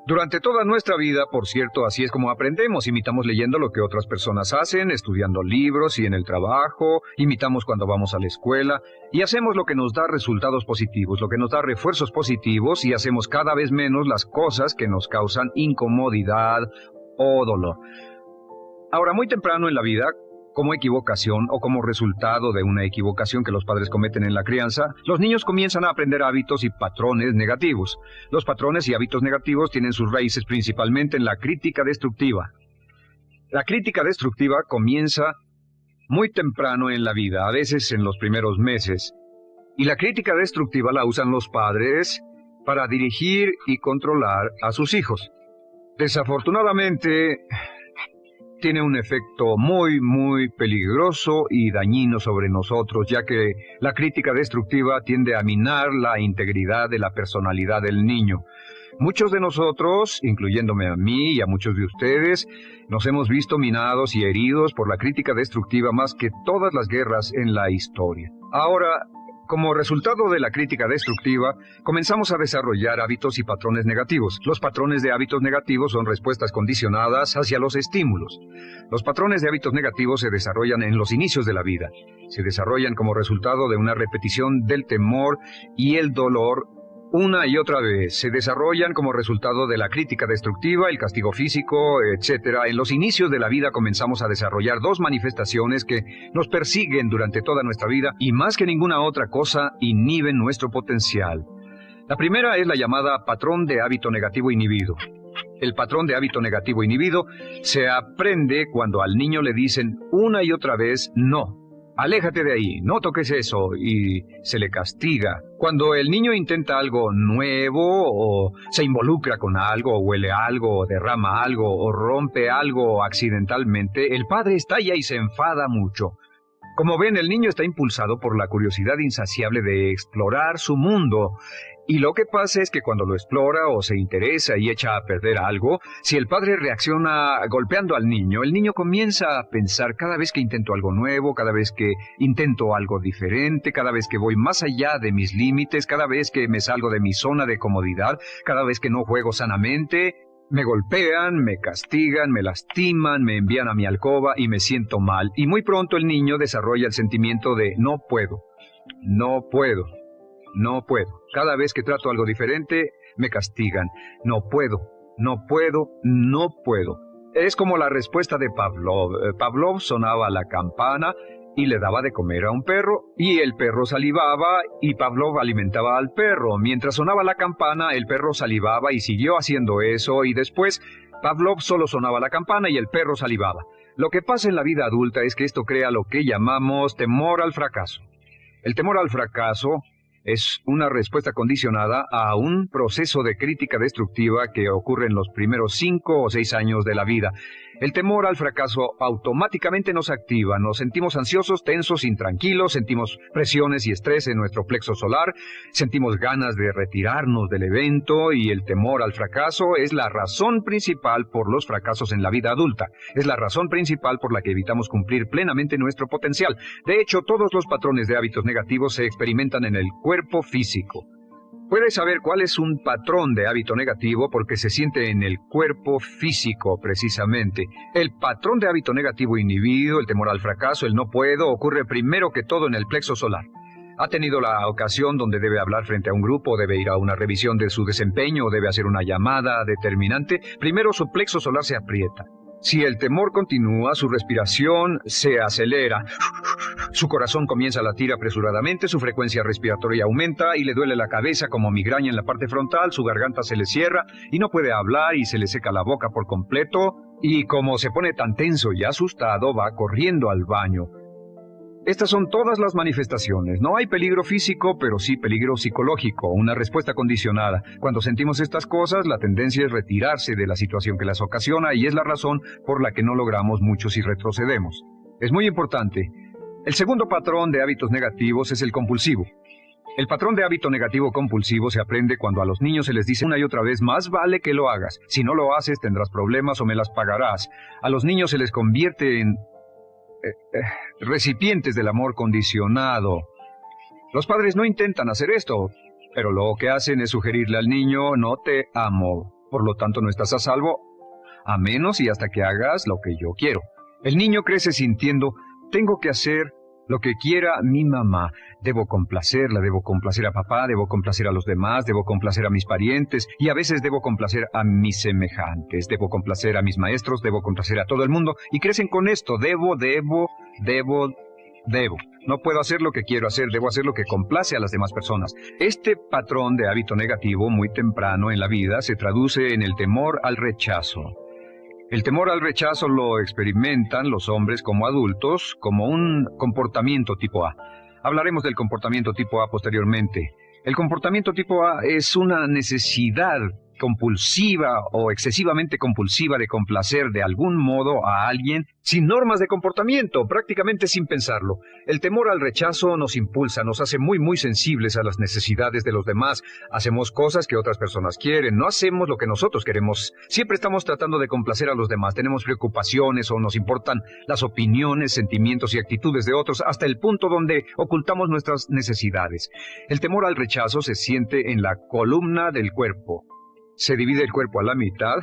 Durante toda nuestra vida, por cierto, así es como aprendemos. Imitamos leyendo lo que otras personas hacen, estudiando libros y en el trabajo, imitamos cuando vamos a la escuela, y hacemos lo que nos da resultados positivos, lo que nos da refuerzos positivos, y hacemos cada vez menos las cosas que nos causan incomodidad o dolor. Ahora, muy temprano en la vida, como equivocación o como resultado de una equivocación que los padres cometen en la crianza, los niños comienzan a aprender hábitos y patrones negativos. Los patrones y hábitos negativos tienen sus raíces principalmente en la crítica destructiva. La crítica destructiva comienza muy temprano en la vida, a veces en los primeros meses. Y la crítica destructiva la usan los padres para dirigir y controlar a sus hijos. Desafortunadamente, tiene un efecto muy peligroso y dañino sobre nosotros, ya que la crítica destructiva tiende a minar la integridad de la personalidad del niño. Muchos de nosotros, incluyéndome a mí y a muchos de ustedes, nos hemos visto minados y heridos por la crítica destructiva más que todas las guerras en la historia. Ahora, como resultado de la crítica destructiva, comenzamos a desarrollar hábitos y patrones negativos. Los patrones de hábitos negativos son respuestas condicionadas hacia los estímulos. Los patrones de hábitos negativos se desarrollan en los inicios de la vida. Se desarrollan como resultado de una repetición del temor y el dolor una y otra vez. Se desarrollan como resultado de la crítica destructiva, el castigo físico, etc. En los inicios de la vida comenzamos a desarrollar dos manifestaciones que nos persiguen durante toda nuestra vida y más que ninguna otra cosa inhiben nuestro potencial. La primera es la llamada patrón de hábito negativo inhibido. El patrón de hábito negativo inhibido se aprende cuando al niño le dicen una y otra vez no. Aléjate de ahí, no toques eso, y se le castiga. Cuando el niño intenta algo nuevo, o se involucra con algo, o huele algo, o derrama algo, o rompe algo accidentalmente, el padre estalla y se enfada mucho. Como ven, el niño está impulsado por la curiosidad insaciable de explorar su mundo. Y lo que pasa es que cuando lo explora o se interesa y echa a perder algo, si el padre reacciona golpeando al niño, el niño comienza a pensar cada vez que intento algo nuevo, cada vez que intento algo diferente, cada vez que voy más allá de mis límites, cada vez que me salgo de mi zona de comodidad, cada vez que no juego sanamente, me golpean, me castigan, me lastiman, me envían a mi alcoba y me siento mal. Y muy pronto el niño desarrolla el sentimiento de no puedo, no puedo. No puedo. Cada vez que trato algo diferente, me castigan. No puedo, no puedo, no puedo. Es como la respuesta de Pavlov. Pavlov sonaba la campana y le daba de comer a un perro, y el perro salivaba, y Pavlov alimentaba al perro. Mientras sonaba la campana, el perro salivaba y siguió haciendo eso, y después Pavlov solo sonaba la campana y el perro salivaba. Lo que pasa en la vida adulta es que esto crea lo que llamamos temor al fracaso. El temor al fracaso es una respuesta condicionada a un proceso de crítica destructiva que ocurre en los primeros 5 o 6 años de la vida. El temor al fracaso automáticamente nos activa, nos sentimos ansiosos, tensos, intranquilos, sentimos presiones y estrés en nuestro plexo solar, sentimos ganas de retirarnos del evento y el temor al fracaso es la razón principal por los fracasos en la vida adulta. Es la razón principal por la que evitamos cumplir plenamente nuestro potencial. De hecho, todos los patrones de hábitos negativos se experimentan en el cuerpo físico. Puedes saber cuál es un patrón de hábito negativo porque se siente en el cuerpo físico, precisamente. El patrón de hábito negativo inhibido, el temor al fracaso, el no puedo, ocurre primero que todo en el plexo solar. ¿Ha tenido la ocasión donde debe hablar frente a un grupo, debe ir a una revisión de su desempeño o debe hacer una llamada determinante? Primero su plexo solar se aprieta. Si el temor continúa, su respiración se acelera. Su corazón comienza a latir apresuradamente, su frecuencia respiratoria aumenta y le duele la cabeza como migraña en la parte frontal, su garganta se le cierra y no puede hablar y se le seca la boca por completo y como se pone tan tenso y asustado va corriendo al baño. Estas son todas las manifestaciones. No hay peligro físico, pero sí peligro psicológico, una respuesta condicionada. Cuando sentimos estas cosas, la tendencia es retirarse de la situación que las ocasiona y es la razón por la que no logramos mucho si retrocedemos. Es muy importante. El segundo patrón de hábitos negativos es el compulsivo. El patrón de hábito negativo compulsivo se aprende cuando a los niños se les dice una y otra vez, más vale que lo hagas. Si no lo haces, tendrás problemas o me las pagarás. A los niños se les convierte en recipientes del amor condicionado. Los padres no intentan hacer esto, pero lo que hacen es sugerirle al niño, no te amo, por lo tanto no estás a salvo, a menos y hasta que hagas lo que yo quiero. El niño crece sintiendo, tengo que hacer lo que quiera mi mamá. Debo complacerla, debo complacer a papá, debo complacer a los demás, debo complacer a mis parientes y a veces debo complacer a mis semejantes, debo complacer a mis maestros, debo complacer a todo el mundo y crecen con esto, debo. No puedo hacer lo que quiero hacer, debo hacer lo que complace a las demás personas. Este patrón de hábito negativo muy temprano en la vida se traduce en el temor al rechazo. El temor al rechazo lo experimentan los hombres como adultos como un comportamiento tipo A. Hablaremos del comportamiento tipo A posteriormente. El comportamiento tipo A es una necesidad compulsiva o excesivamente compulsiva de complacer de algún modo a alguien sin normas de comportamiento, prácticamente sin pensarlo. El temor al rechazo nos impulsa, nos hace muy sensibles a las necesidades de los demás. Hacemos cosas que otras personas quieren, no hacemos lo que nosotros queremos. Siempre estamos tratando de complacer a los demás, tenemos preocupaciones o nos importan las opiniones, sentimientos y actitudes de otros hasta el punto donde ocultamos nuestras necesidades. El temor al rechazo se siente en la columna del cuerpo. Se divide el cuerpo a la mitad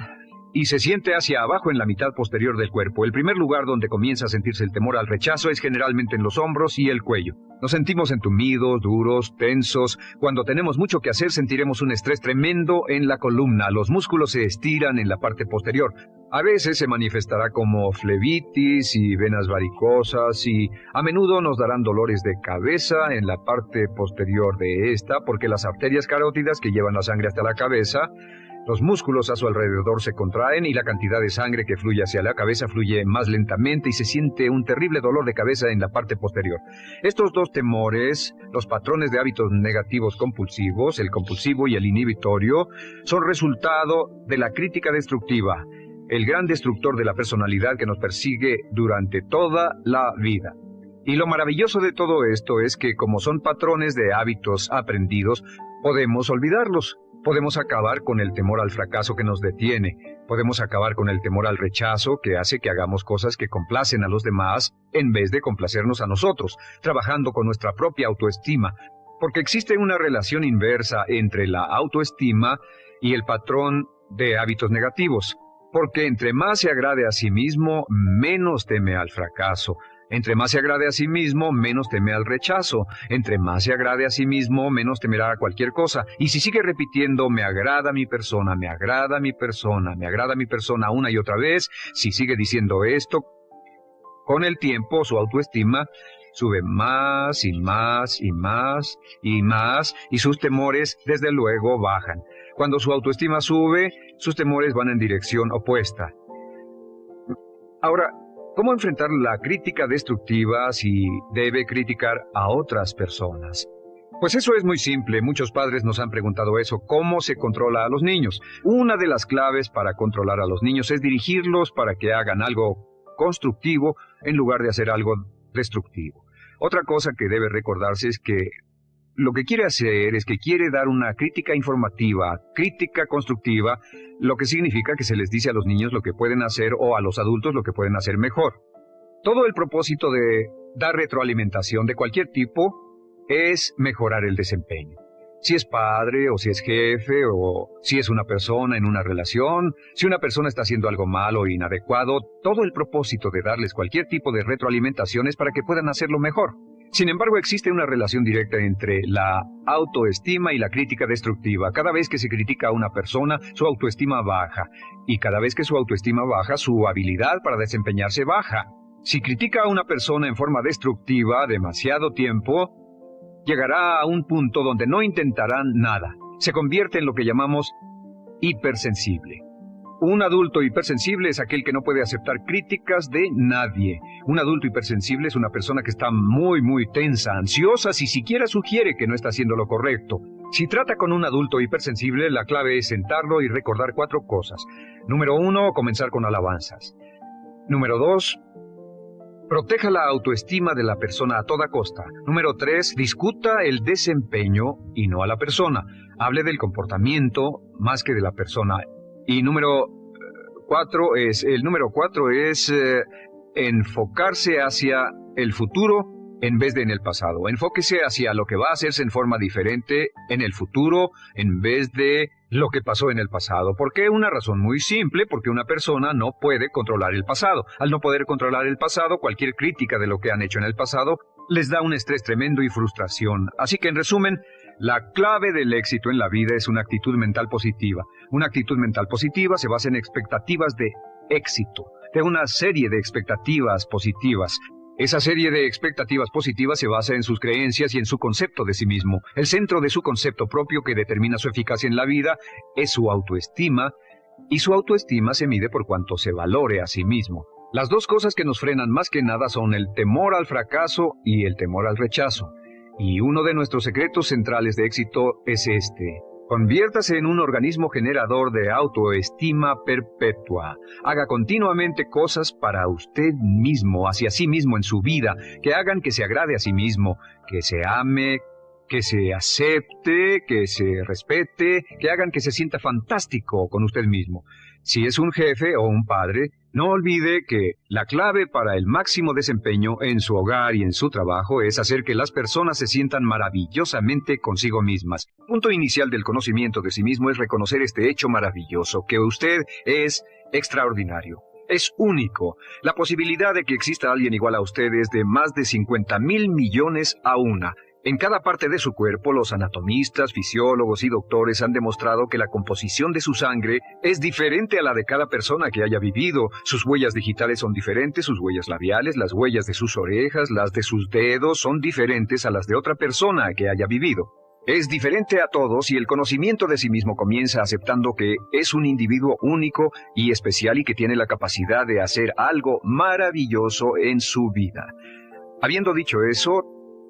y se siente hacia abajo en la mitad posterior del cuerpo. El primer lugar donde comienza a sentirse el temor al rechazo es generalmente en los hombros y el cuello. Nos sentimos entumidos, duros, tensos. Cuando tenemos mucho que hacer sentiremos un estrés tremendo en la columna. Los músculos se estiran en la parte posterior. A veces se manifestará como flebitis y venas varicosas y a menudo nos darán dolores de cabeza en la parte posterior de esta porque las arterias carótidas que llevan la sangre hasta la cabeza, los músculos a su alrededor se contraen y la cantidad de sangre que fluye hacia la cabeza fluye más lentamente y se siente un terrible dolor de cabeza en la parte posterior. Estos dos temores, los patrones de hábitos negativos compulsivos, el compulsivo y el inhibitorio, son resultado de la crítica destructiva, el gran destructor de la personalidad que nos persigue durante toda la vida. Y lo maravilloso de todo esto es que como son patrones de hábitos aprendidos, podemos olvidarlos. Podemos acabar con el temor al fracaso que nos detiene. Podemos acabar con el temor al rechazo que hace que hagamos cosas que complacen a los demás en vez de complacernos a nosotros, trabajando con nuestra propia autoestima. Porque existe una relación inversa entre la autoestima y el patrón de hábitos negativos. Porque entre más se agrade a sí mismo, menos teme al fracaso. Entre más se agrade a sí mismo, menos teme al rechazo. Entre más se agrade a sí mismo, menos temerá a cualquier cosa. Y si sigue repitiendo, me agrada mi persona, me agrada mi persona, me agrada mi persona una y otra vez, si sigue diciendo esto, con el tiempo su autoestima sube más y más y más y más y sus temores desde luego bajan. Cuando su autoestima sube, sus temores van en dirección opuesta. Ahora, ¿cómo enfrentar la crítica destructiva si debe criticar a otras personas? Pues eso es muy simple. Muchos padres nos han preguntado eso. ¿Cómo se controla a los niños? Una de las claves para controlar a los niños es dirigirlos para que hagan algo constructivo en lugar de hacer algo destructivo. Otra cosa que debe recordarse es que lo que quiere hacer es que quiere dar una crítica informativa, crítica constructiva, lo que significa que se les dice a los niños lo que pueden hacer o a los adultos lo que pueden hacer mejor. Todo el propósito de dar retroalimentación de cualquier tipo es mejorar el desempeño. Si es padre o si es jefe o si es una persona en una relación, si una persona está haciendo algo malo o inadecuado, todo el propósito de darles cualquier tipo de retroalimentación es para que puedan hacerlo mejor. Sin embargo, existe una relación directa entre la autoestima y la crítica destructiva. Cada vez que se critica a una persona, su autoestima baja. Y cada vez que su autoestima baja, su habilidad para desempeñarse baja. Si critica a una persona en forma destructiva demasiado tiempo, llegará a un punto donde no intentarán nada. Se convierte en lo que llamamos hipersensible. Un adulto hipersensible es aquel que no puede aceptar críticas de nadie. Un adulto hipersensible es una persona que está muy tensa, ansiosa, si siquiera sugiere que no está haciendo lo correcto. Si trata con un adulto hipersensible, la clave es sentarlo y recordar 4 cosas. Número 1, comenzar con alabanzas. Número 2, proteja la autoestima de la persona a toda costa. Número 3, discuta el desempeño y no a la persona. Hable del comportamiento más que de la persona. Y número 4 es enfocarse hacia el futuro en vez de en el pasado. Enfóquese hacia lo que va a hacerse en forma diferente en el futuro en vez de lo que pasó en el pasado. ¿Por qué? Una razón muy simple, porque una persona no puede controlar el pasado. Al no poder controlar el pasado, cualquier crítica de lo que han hecho en el pasado les da un estrés tremendo y frustración. Así que, en resumen, la clave del éxito en la vida es una actitud mental positiva. Una actitud mental positiva se basa en expectativas de éxito, de una serie de expectativas positivas. Esa serie de expectativas positivas se basa en sus creencias y en su concepto de sí mismo. El centro de su concepto propio que determina su eficacia en la vida es su autoestima, y su autoestima se mide por cuanto se valore a sí mismo. Las dos cosas que nos frenan más que nada son el temor al fracaso y el temor al rechazo. Y uno de nuestros secretos centrales de éxito es este: Conviértase en un organismo generador de autoestima perpetua. Haga continuamente cosas para usted mismo, hacia sí mismo en su vida, que hagan que se agrade a sí mismo, que se ame, que se acepte, que se respete, que hagan que se sienta fantástico con usted mismo. Si es un jefe o un padre, no olvide que la clave para el máximo desempeño en su hogar y en su trabajo es hacer que las personas se sientan maravillosamente consigo mismas. El punto inicial del conocimiento de sí mismo es reconocer este hecho maravilloso, que usted es extraordinario. Es único. La posibilidad de que exista alguien igual a usted es de más de 50,000 millones a una. En cada parte de su cuerpo, los anatomistas, fisiólogos y doctores han demostrado que la composición de su sangre es diferente a la de cada persona que haya vivido. Sus huellas digitales son diferentes, sus huellas labiales, las huellas de sus orejas, las de sus dedos son diferentes a las de otra persona que haya vivido. Es diferente a todos y el conocimiento de sí mismo comienza aceptando que es un individuo único y especial y que tiene la capacidad de hacer algo maravilloso en su vida. Habiendo dicho eso,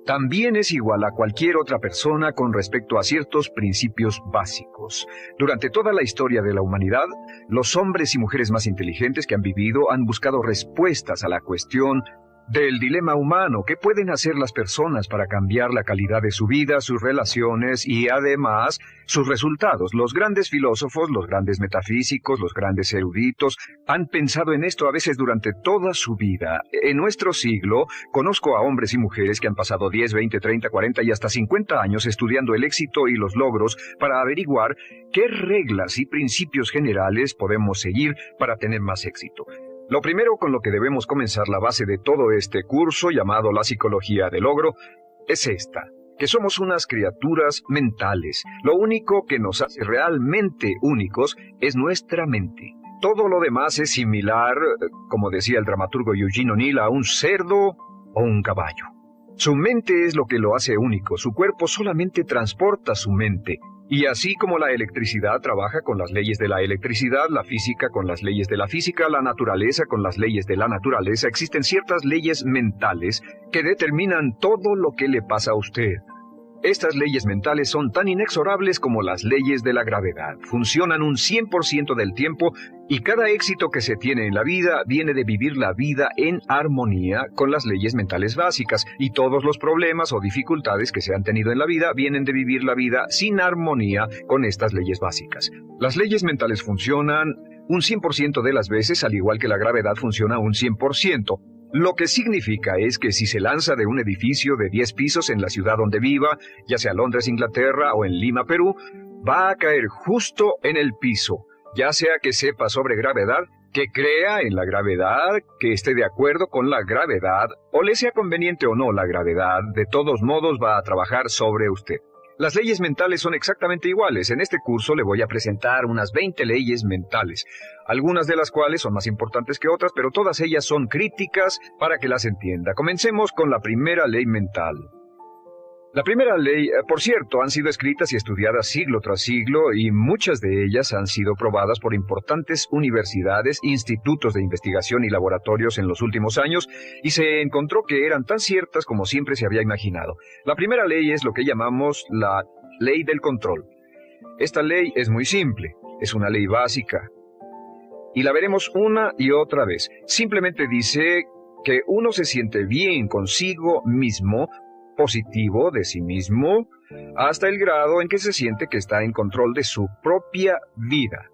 también es igual a cualquier otra persona con respecto a ciertos principios básicos. Durante toda la historia de la humanidad, los hombres y mujeres más inteligentes que han vivido han buscado respuestas a la cuestión del dilema humano. ¿Qué pueden hacer las personas para cambiar la calidad de su vida, sus relaciones y además sus resultados? Los grandes filósofos, los grandes metafísicos, los grandes eruditos han pensado en esto a veces durante toda su vida. En nuestro siglo, conozco a hombres y mujeres que han pasado 10, 20, 30, 40 y hasta 50 años estudiando el éxito y los logros para averiguar qué reglas y principios generales podemos seguir para tener más éxito. Lo primero con lo que debemos comenzar la base de todo este curso, llamado la psicología del logro, es esta, que somos unas criaturas mentales. Lo único que nos hace realmente únicos es nuestra mente. Todo lo demás es similar, como decía el dramaturgo Eugene O'Neill, a un cerdo o un caballo. Su mente es lo que lo hace único, su cuerpo solamente transporta su mente. Y así como la electricidad trabaja con las leyes de la electricidad, la física con las leyes de la física, la naturaleza con las leyes de la naturaleza, existen ciertas leyes mentales que determinan todo lo que le pasa a usted. Estas leyes mentales son tan inexorables como las leyes de la gravedad. Funcionan un 100% del tiempo y cada éxito que se tiene en la vida viene de vivir la vida en armonía con las leyes mentales básicas. Y todos los problemas o dificultades que se han tenido en la vida vienen de vivir la vida sin armonía con estas leyes básicas. Las leyes mentales funcionan un 100% de las veces, al igual que la gravedad funciona un 100%. Lo que significa es que si se lanza de un edificio de 10 pisos en la ciudad donde viva, ya sea Londres, Inglaterra o en Lima, Perú, va a caer justo en el piso, ya sea que sepa sobre gravedad, que crea en la gravedad, que esté de acuerdo con la gravedad, o le sea conveniente o no la gravedad, de todos modos va a trabajar sobre usted. Las leyes mentales son exactamente iguales. En este curso le voy a presentar unas 20 leyes mentales, algunas de las cuales son más importantes que otras, pero todas ellas son críticas para que las entienda. Comencemos con la primera ley mental. La primera ley, por cierto, han sido escritas y estudiadas siglo tras siglo y muchas de ellas han sido probadas por importantes universidades, institutos de investigación y laboratorios en los últimos años y se encontró que eran tan ciertas como siempre se había imaginado. La primera ley es lo que llamamos la ley del control. Esta ley es muy simple, es una ley básica y la veremos una y otra vez. Simplemente dice que uno se siente bien consigo mismo, positivo de sí mismo, hasta el grado en que se siente que está en control de su propia vida.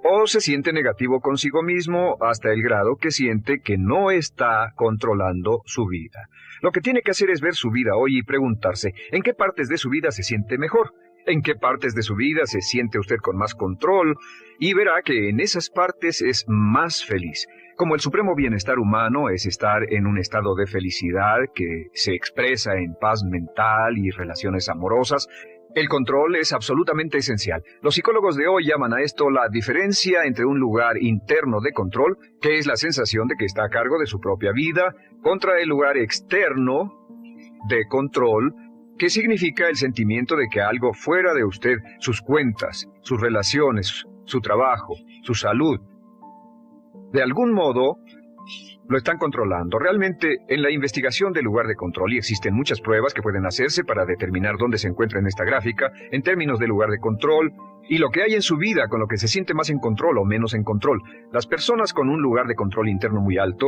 O se siente negativo consigo mismo hasta el grado que siente que no está controlando su vida. Lo que tiene que hacer es ver su vida hoy y preguntarse en qué partes de su vida se siente mejor, en qué partes de su vida se siente usted con más control, y verá que en esas partes es más feliz. Como el supremo bienestar humano es estar en un estado de felicidad que se expresa en paz mental y relaciones amorosas, el control es absolutamente esencial. Los psicólogos de hoy llaman a esto la diferencia entre un lugar interno de control, que es la sensación de que está a cargo de su propia vida, contra el lugar externo de control, que significa el sentimiento de que algo fuera de usted, sus cuentas, sus relaciones, su trabajo, su salud, de algún modo, lo están controlando. Realmente, en la investigación del lugar de control, y existen muchas pruebas que pueden hacerse para determinar dónde se encuentra en esta gráfica, en términos de lugar de control, y lo que hay en su vida con lo que se siente más en control o menos en control. Las personas con un lugar de control interno muy alto,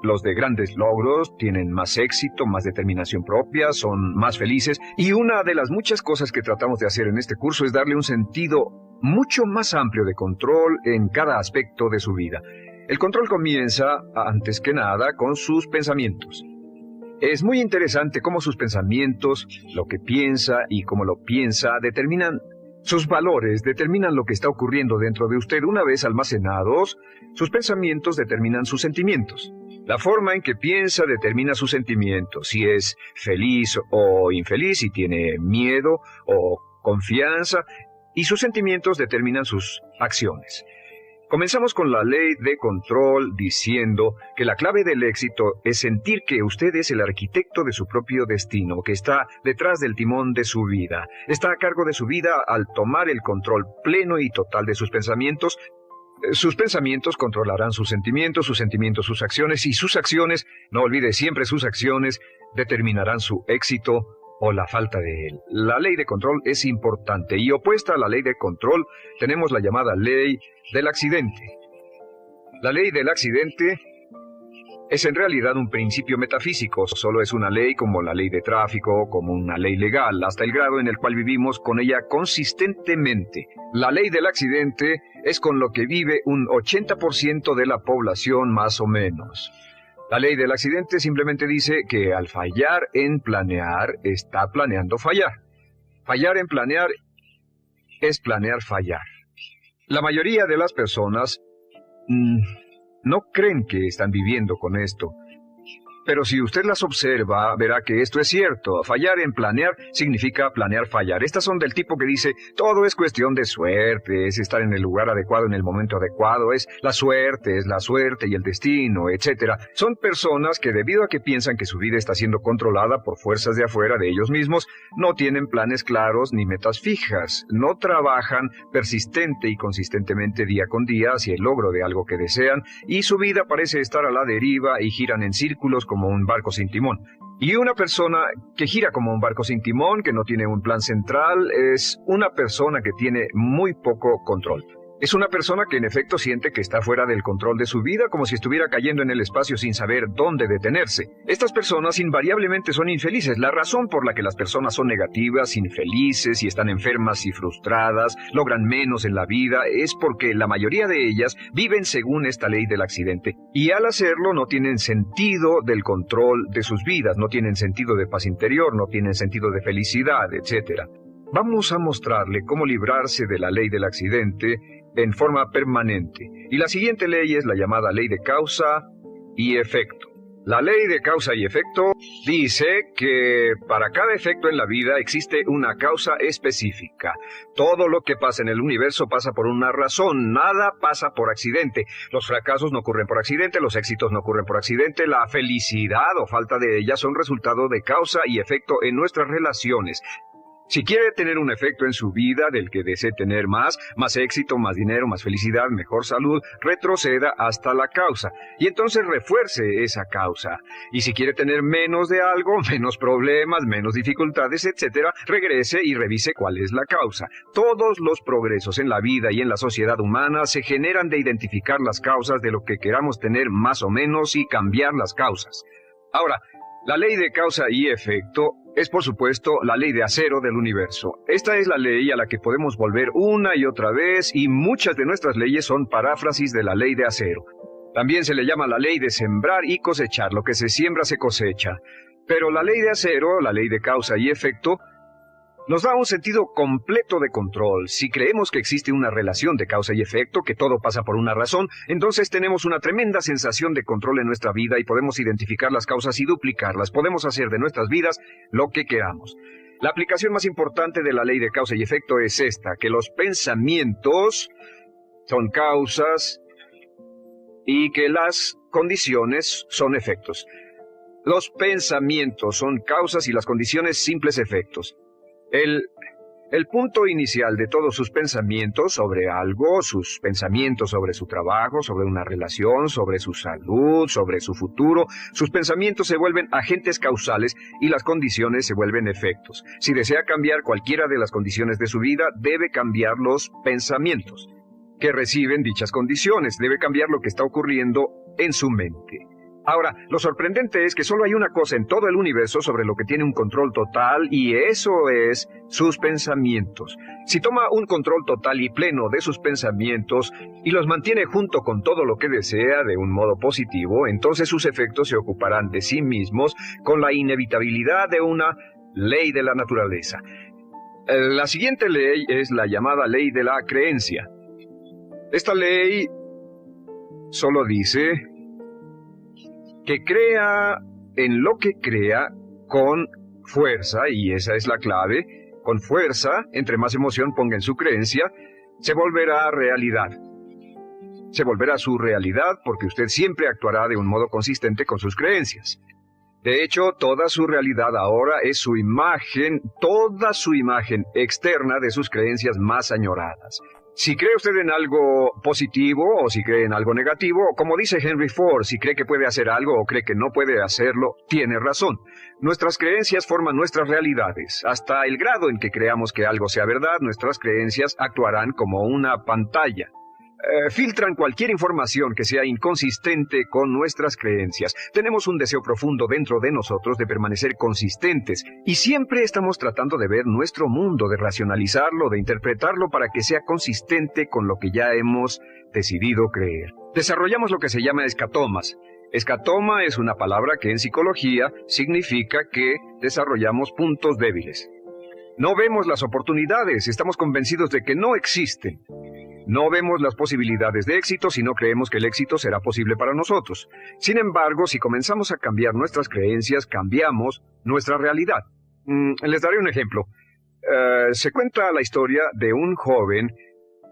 los de grandes logros, tienen más éxito, más determinación propia, son más felices, y una de las muchas cosas que tratamos de hacer en este curso es darle un sentido mucho más amplio de control en cada aspecto de su vida. El control comienza, antes que nada, con sus pensamientos. Es muy interesante cómo sus pensamientos, lo que piensa y cómo lo piensa, determinan sus valores, determinan lo que está ocurriendo dentro de usted. Una vez almacenados, sus pensamientos determinan sus sentimientos. La forma en que piensa determina sus sentimientos, si es feliz o infeliz, si tiene miedo o confianza, y sus sentimientos determinan sus acciones. Comenzamos con la ley de control diciendo que la clave del éxito es sentir que usted es el arquitecto de su propio destino, que está detrás del timón de su vida, está a cargo de su vida al tomar el control pleno y total de sus pensamientos. Sus pensamientos controlarán sus sentimientos sus acciones, y sus acciones, no olvide siempre sus acciones, determinarán su éxito o la falta de él. La ley de control es importante, y opuesta a la ley de control tenemos la llamada ley del accidente. La ley del accidente es en realidad un principio metafísico, solo es una ley como la ley de tráfico, como una ley legal, hasta el grado en el cual vivimos con ella consistentemente. La ley del accidente es con lo que vive un 80% de la población más o menos. La ley del accidente simplemente dice que al fallar en planear, está planeando fallar. Fallar en planear es planear fallar. La mayoría de las personas no creen que están viviendo con esto. Pero si usted las observa, verá que esto es cierto. Fallar en planear significa planear fallar. Estas son del tipo que dice, todo es cuestión de suerte, es estar en el lugar adecuado en el momento adecuado, es la suerte y el destino, etc. Son personas que, debido a que piensan que su vida está siendo controlada por fuerzas de afuera de ellos mismos, no tienen planes claros ni metas fijas, no trabajan persistente y consistentemente día con día hacia el logro de algo que desean, y su vida parece estar a la deriva y giran en círculos como un barco sin timón. Y una persona que gira como un barco sin timón, que no tiene un plan central, es una persona que tiene muy poco control. Es una persona que en efecto siente que está fuera del control de su vida, como si estuviera cayendo en el espacio sin saber dónde detenerse. Estas personas invariablemente son infelices. La razón por la que las personas son negativas, infelices y están enfermas y frustradas, logran menos en la vida, es porque la mayoría de ellas viven según esta ley del accidente. Y al hacerlo no tienen sentido del control de sus vidas, no tienen sentido de paz interior, no tienen sentido de felicidad, etc. Vamos a mostrarle cómo librarse de la ley del accidente en forma permanente. Y la siguiente ley es la llamada ley de causa y efecto. La ley de causa y efecto dice que para cada efecto en la vida existe una causa específica. Todo lo que pasa en el universo pasa por una razón, nada pasa por accidente. Los fracasos no ocurren por accidente, los éxitos no ocurren por accidente, la felicidad o falta de ella son resultado de causa y efecto en nuestras relaciones. Si quiere tener un efecto en su vida del que desee tener más éxito, más dinero, más felicidad, mejor salud, retroceda hasta la causa y entonces refuerce esa causa. Y si quiere tener menos de algo, menos problemas, menos dificultades, etc., regrese y revise cuál es la causa. Todos los progresos en la vida y en la sociedad humana se generan de identificar las causas de lo que queramos tener más o menos y cambiar las causas. Ahora, la ley de causa y efecto es, por supuesto, la ley de acero del universo. Esta es la ley a la que podemos volver una y otra vez, y muchas de nuestras leyes son paráfrasis de la ley de acero. También se le llama la ley de sembrar y cosechar. Lo que se siembra se cosecha. Pero la ley de acero, la ley de causa y efecto, nos da un sentido completo de control. Si creemos que existe una relación de causa y efecto, que todo pasa por una razón, entonces tenemos una tremenda sensación de control en nuestra vida y podemos identificar las causas y duplicarlas. Podemos hacer de nuestras vidas lo que queramos. La aplicación más importante de la ley de causa y efecto es esta, que los pensamientos son causas y que las condiciones son efectos. Los pensamientos son causas y las condiciones simples efectos. El El punto inicial de todos sus pensamientos sobre algo, sus pensamientos sobre su trabajo, sobre una relación, sobre su salud, sobre su futuro, sus pensamientos se vuelven agentes causales y las condiciones se vuelven efectos. Si desea cambiar cualquiera de las condiciones de su vida, debe cambiar los pensamientos que reciben dichas condiciones, debe cambiar lo que está ocurriendo en su mente. Ahora, lo sorprendente es que solo hay una cosa en todo el universo sobre lo que tiene un control total, y eso es sus pensamientos. Si toma un control total y pleno de sus pensamientos y los mantiene junto con todo lo que desea de un modo positivo, entonces sus efectos se ocuparán de sí mismos con la inevitabilidad de una ley de la naturaleza. La siguiente ley es la llamada ley de la creencia. Esta ley solo dice que crea en lo que crea con fuerza, y esa es la clave, con fuerza, entre más emoción ponga en su creencia, se volverá realidad. Se volverá su realidad porque usted siempre actuará de un modo consistente con sus creencias. De hecho, toda su realidad ahora es su imagen, toda su imagen externa de sus creencias más añoradas. Si cree usted en algo positivo o si cree en algo negativo, como dice Henry Ford, si cree que puede hacer algo o cree que no puede hacerlo, tiene razón. Nuestras creencias forman nuestras realidades. Hasta el grado en que creamos que algo sea verdad, nuestras creencias actuarán como una pantalla. Filtran cualquier información que sea inconsistente con nuestras creencias. Tenemos un deseo profundo dentro de nosotros de permanecer consistentes y siempre estamos tratando de ver nuestro mundo, de racionalizarlo, de interpretarlo para que sea consistente con lo que ya hemos decidido creer. Desarrollamos lo que se llama escatomas. Escatoma es una palabra que en psicología significa que desarrollamos puntos débiles. No vemos las oportunidades, estamos convencidos de que no existen. No vemos las posibilidades de éxito si no creemos que el éxito será posible para nosotros. Sin embargo, si comenzamos a cambiar nuestras creencias, cambiamos nuestra realidad. Les daré un ejemplo. Se cuenta la historia de un joven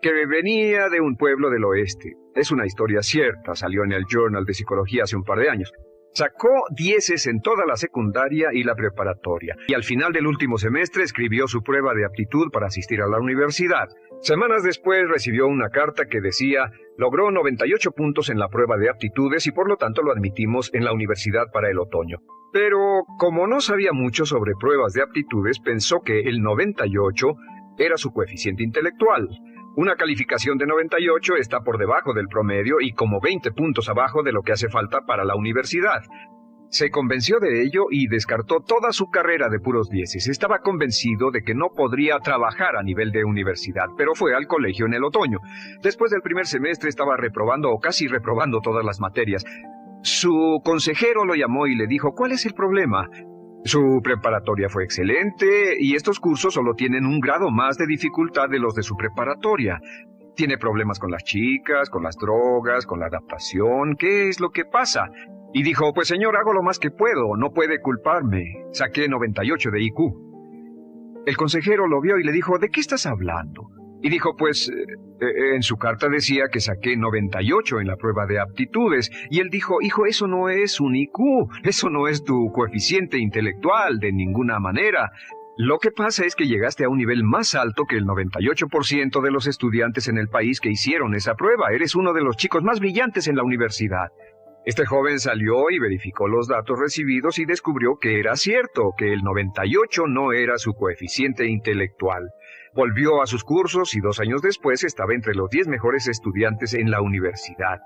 que venía de un pueblo del oeste. Es una historia cierta, salió en el Journal de Psicología hace un par de años. Sacó 10 en toda la secundaria y la preparatoria, y al final del último semestre escribió su prueba de aptitud para asistir a la universidad. Semanas después recibió una carta que decía, logró 98 puntos en la prueba de aptitudes y por lo tanto lo admitimos en la universidad para el otoño. Pero como no sabía mucho sobre pruebas de aptitudes, pensó que el 98 era su coeficiente intelectual. Una calificación de 98 está por debajo del promedio y como 20 puntos abajo de lo que hace falta para la universidad. Se convenció de ello y descartó toda su carrera de puros 10. Estaba convencido de que no podría trabajar a nivel de universidad, pero fue al colegio en el otoño. Después del primer semestre estaba reprobando o casi reprobando todas las materias. Su consejero lo llamó y le dijo, ¿cuál es el problema? Su preparatoria fue excelente y estos cursos solo tienen un grado más de dificultad de los de su preparatoria. Tiene problemas con las chicas, con las drogas, con la adaptación. ¿Qué es lo que pasa? Y dijo, pues señor, hago lo más que puedo, no puede culparme. Saqué 98 de IQ. El consejero lo vio y le dijo, ¿de qué estás hablando? Y dijo, pues, en su carta decía que saqué 98 en la prueba de aptitudes. Y él dijo, hijo, eso no es un IQ, eso no es tu coeficiente intelectual de ninguna manera. Lo que pasa es que llegaste a un nivel más alto que el 98% de los estudiantes en el país que hicieron esa prueba. Eres uno de los chicos más brillantes en la universidad. Este joven salió y verificó los datos recibidos y descubrió que era cierto, que el 98 no era su coeficiente intelectual. Volvió a sus cursos y 2 años después estaba entre los 10 mejores estudiantes en la universidad.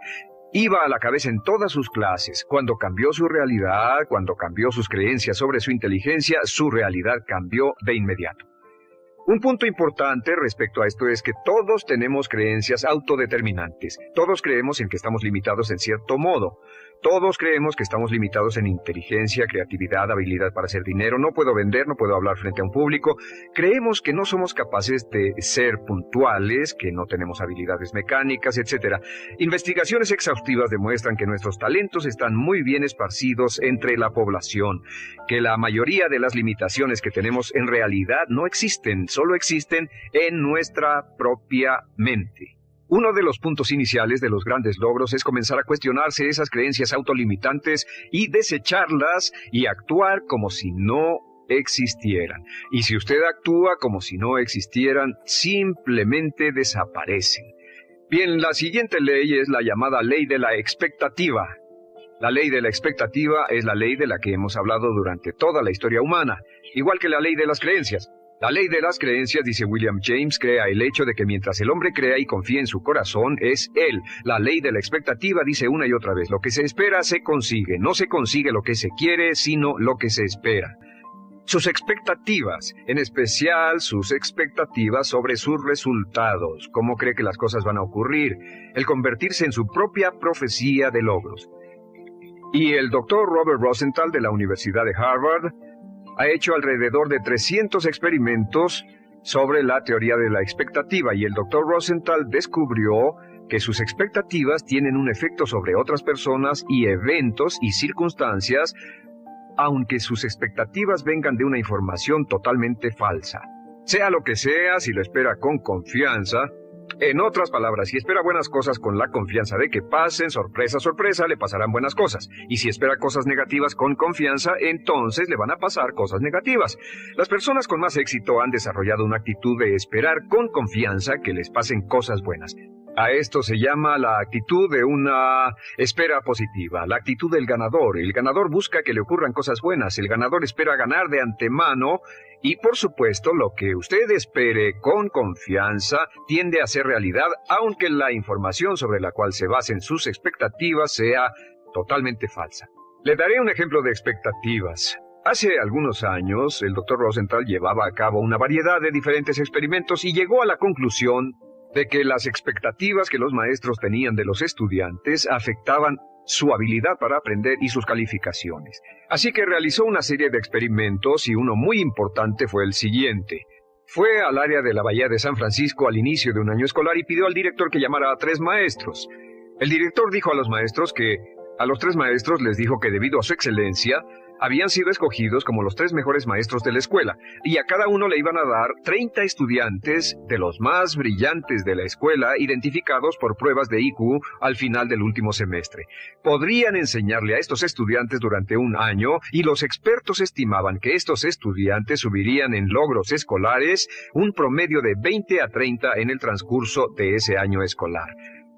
Iba a la cabeza en todas sus clases. Cuando cambió su realidad, cuando cambió sus creencias sobre su inteligencia, su realidad cambió de inmediato. Un punto importante respecto a esto es que todos tenemos creencias autodeterminantes. Todos creemos en que estamos limitados en cierto modo. Todos creemos que estamos limitados en inteligencia, creatividad, habilidad para hacer dinero. No puedo vender, no puedo hablar frente a un público. Creemos que no somos capaces de ser puntuales, que no tenemos habilidades mecánicas, etc. Investigaciones exhaustivas demuestran que nuestros talentos están muy bien esparcidos entre la población, que la mayoría de las limitaciones que tenemos en realidad no existen, solo existen en nuestra propia mente. Uno de los puntos iniciales de los grandes logros es comenzar a cuestionarse esas creencias autolimitantes y desecharlas y actuar como si no existieran. Y si usted actúa como si no existieran, simplemente desaparecen. Bien, la siguiente ley es la llamada ley de la expectativa. La ley de la expectativa es la ley de la que hemos hablado durante toda la historia humana, igual que la ley de las creencias. La ley de las creencias, dice William James, crea el hecho de que mientras el hombre crea y confía en su corazón, es él. La ley de la expectativa dice una y otra vez, lo que se espera se consigue. No se consigue lo que se quiere, sino lo que se espera. Sus expectativas, en especial sus expectativas sobre sus resultados, cómo cree que las cosas van a ocurrir, el convertirse en su propia profecía de logros. Y el doctor Robert Rosenthal de la Universidad de Harvard ha hecho alrededor de 300 experimentos sobre la teoría de la expectativa, y el doctor Rosenthal descubrió que sus expectativas tienen un efecto sobre otras personas y eventos y circunstancias, aunque sus expectativas vengan de una información totalmente falsa. Sea lo que sea, si lo espera con confianza, en otras palabras, si espera buenas cosas con la confianza de que pasen, sorpresa, sorpresa, le pasarán buenas cosas. Y si espera cosas negativas con confianza, entonces le van a pasar cosas negativas. Las personas con más éxito han desarrollado una actitud de esperar con confianza que les pasen cosas buenas. A esto se llama la actitud de una espera positiva, la actitud del ganador. El ganador busca que le ocurran cosas buenas, el ganador espera ganar de antemano y, por supuesto, lo que usted espere con confianza tiende a ser realidad, aunque la información sobre la cual se basen sus expectativas sea totalmente falsa. Le daré un ejemplo de expectativas. Hace algunos años, el Dr. Rosenthal llevaba a cabo una variedad de diferentes experimentos y llegó a la conclusión de que las expectativas que los maestros tenían de los estudiantes afectaban su habilidad para aprender y sus calificaciones. Así que realizó una serie de experimentos y uno muy importante fue el siguiente. Fue al área de la Bahía de San Francisco al inicio de un año escolar y pidió al director que llamara a 3 maestros. El director dijo a los maestros que a los 3 maestros les dijo que debido a su excelencia, habían sido escogidos como los 3 mejores maestros de la escuela, y a cada uno le iban a dar 30 estudiantes de los más brillantes de la escuela, identificados por pruebas de IQ al final del último semestre. Podrían enseñarle a estos estudiantes durante un año, y los expertos estimaban que estos estudiantes subirían en logros escolares un promedio de 20 a 30 en el transcurso de ese año escolar.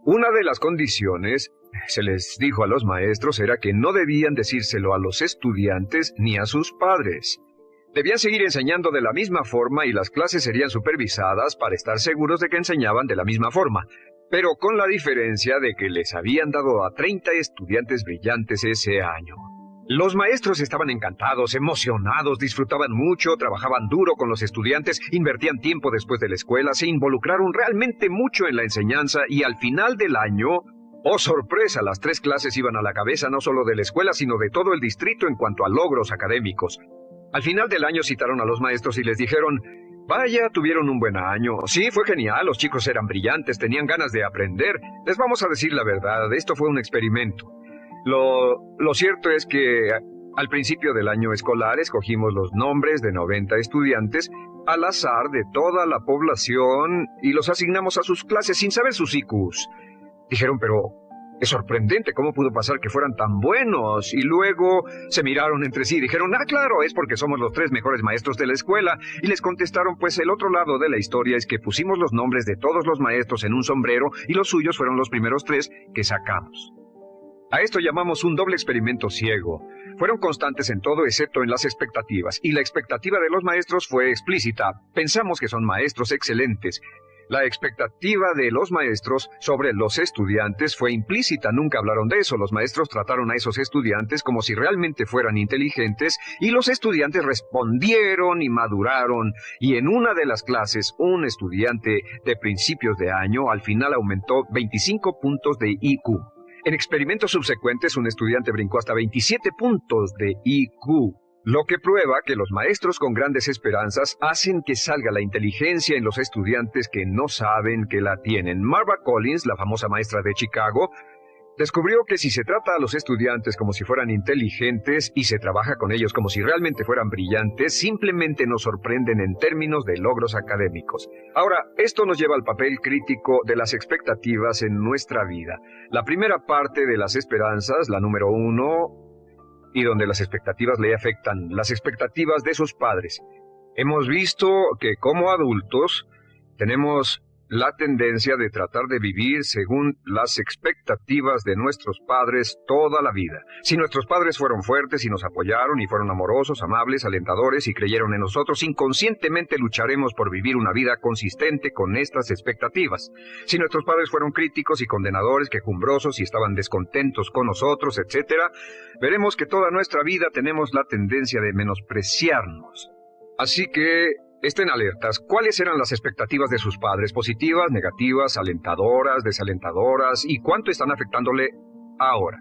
Una de las condiciones, se les dijo a los maestros, era que no debían decírselo a los estudiantes ni a sus padres. Debían seguir enseñando de la misma forma y las clases serían supervisadas para estar seguros de que enseñaban de la misma forma, pero con la diferencia de que les habían dado a 30 estudiantes brillantes ese año. Los maestros estaban encantados, emocionados, disfrutaban mucho, trabajaban duro con los estudiantes, invertían tiempo después de la escuela, se involucraron realmente mucho en la enseñanza y al final del año, ¡oh sorpresa!, las 3 clases iban a la cabeza no solo de la escuela, sino de todo el distrito en cuanto a logros académicos. Al final del año citaron a los maestros y les dijeron, vaya, tuvieron un buen año. Sí, fue genial, los chicos eran brillantes, tenían ganas de aprender. Les vamos a decir la verdad, esto fue un experimento. Lo cierto es que al principio del año escolar escogimos los nombres de 90 estudiantes al azar de toda la población y los asignamos a sus clases sin saber sus IQs. Dijeron, pero es sorprendente cómo pudo pasar que fueran tan buenos. Y luego se miraron entre sí y dijeron, claro, es porque somos los 3 mejores maestros de la escuela. Y les contestaron, pues el otro lado de la historia es que pusimos los nombres de todos los maestros en un sombrero y los suyos fueron los primeros 3 que sacamos. A esto llamamos un doble experimento ciego. Fueron constantes en todo excepto en las expectativas, y la expectativa de los maestros fue explícita. Pensamos que son maestros excelentes. La expectativa de los maestros sobre los estudiantes fue implícita, nunca hablaron de eso. Los maestros trataron a esos estudiantes como si realmente fueran inteligentes, y los estudiantes respondieron y maduraron. Y en una de las clases, un estudiante de principios de año al final aumentó 25 puntos de IQ. En experimentos subsecuentes, un estudiante brincó hasta 27 puntos de IQ, lo que prueba que los maestros con grandes esperanzas hacen que salga la inteligencia en los estudiantes que no saben que la tienen. Marva Collins, la famosa maestra de Chicago, descubrió que si se trata a los estudiantes como si fueran inteligentes y se trabaja con ellos como si realmente fueran brillantes, simplemente nos sorprenden en términos de logros académicos. Ahora, esto nos lleva al papel crítico de las expectativas en nuestra vida. La primera parte de las esperanzas, la número 1, y donde las expectativas le afectan, las expectativas de sus padres. Hemos visto que como adultos tenemos la tendencia de tratar de vivir según las expectativas de nuestros padres toda la vida. Si nuestros padres fueron fuertes y nos apoyaron y fueron amorosos, amables, alentadores y creyeron en nosotros, inconscientemente lucharemos por vivir una vida consistente con estas expectativas. Si nuestros padres fueron críticos y condenadores, quejumbrosos y estaban descontentos con nosotros, etc., veremos que toda nuestra vida tenemos la tendencia de menospreciarnos. Así que estén alertas. ¿Cuáles eran las expectativas de sus padres? ¿Positivas, negativas, alentadoras, desalentadoras? ¿Y cuánto están afectándole ahora?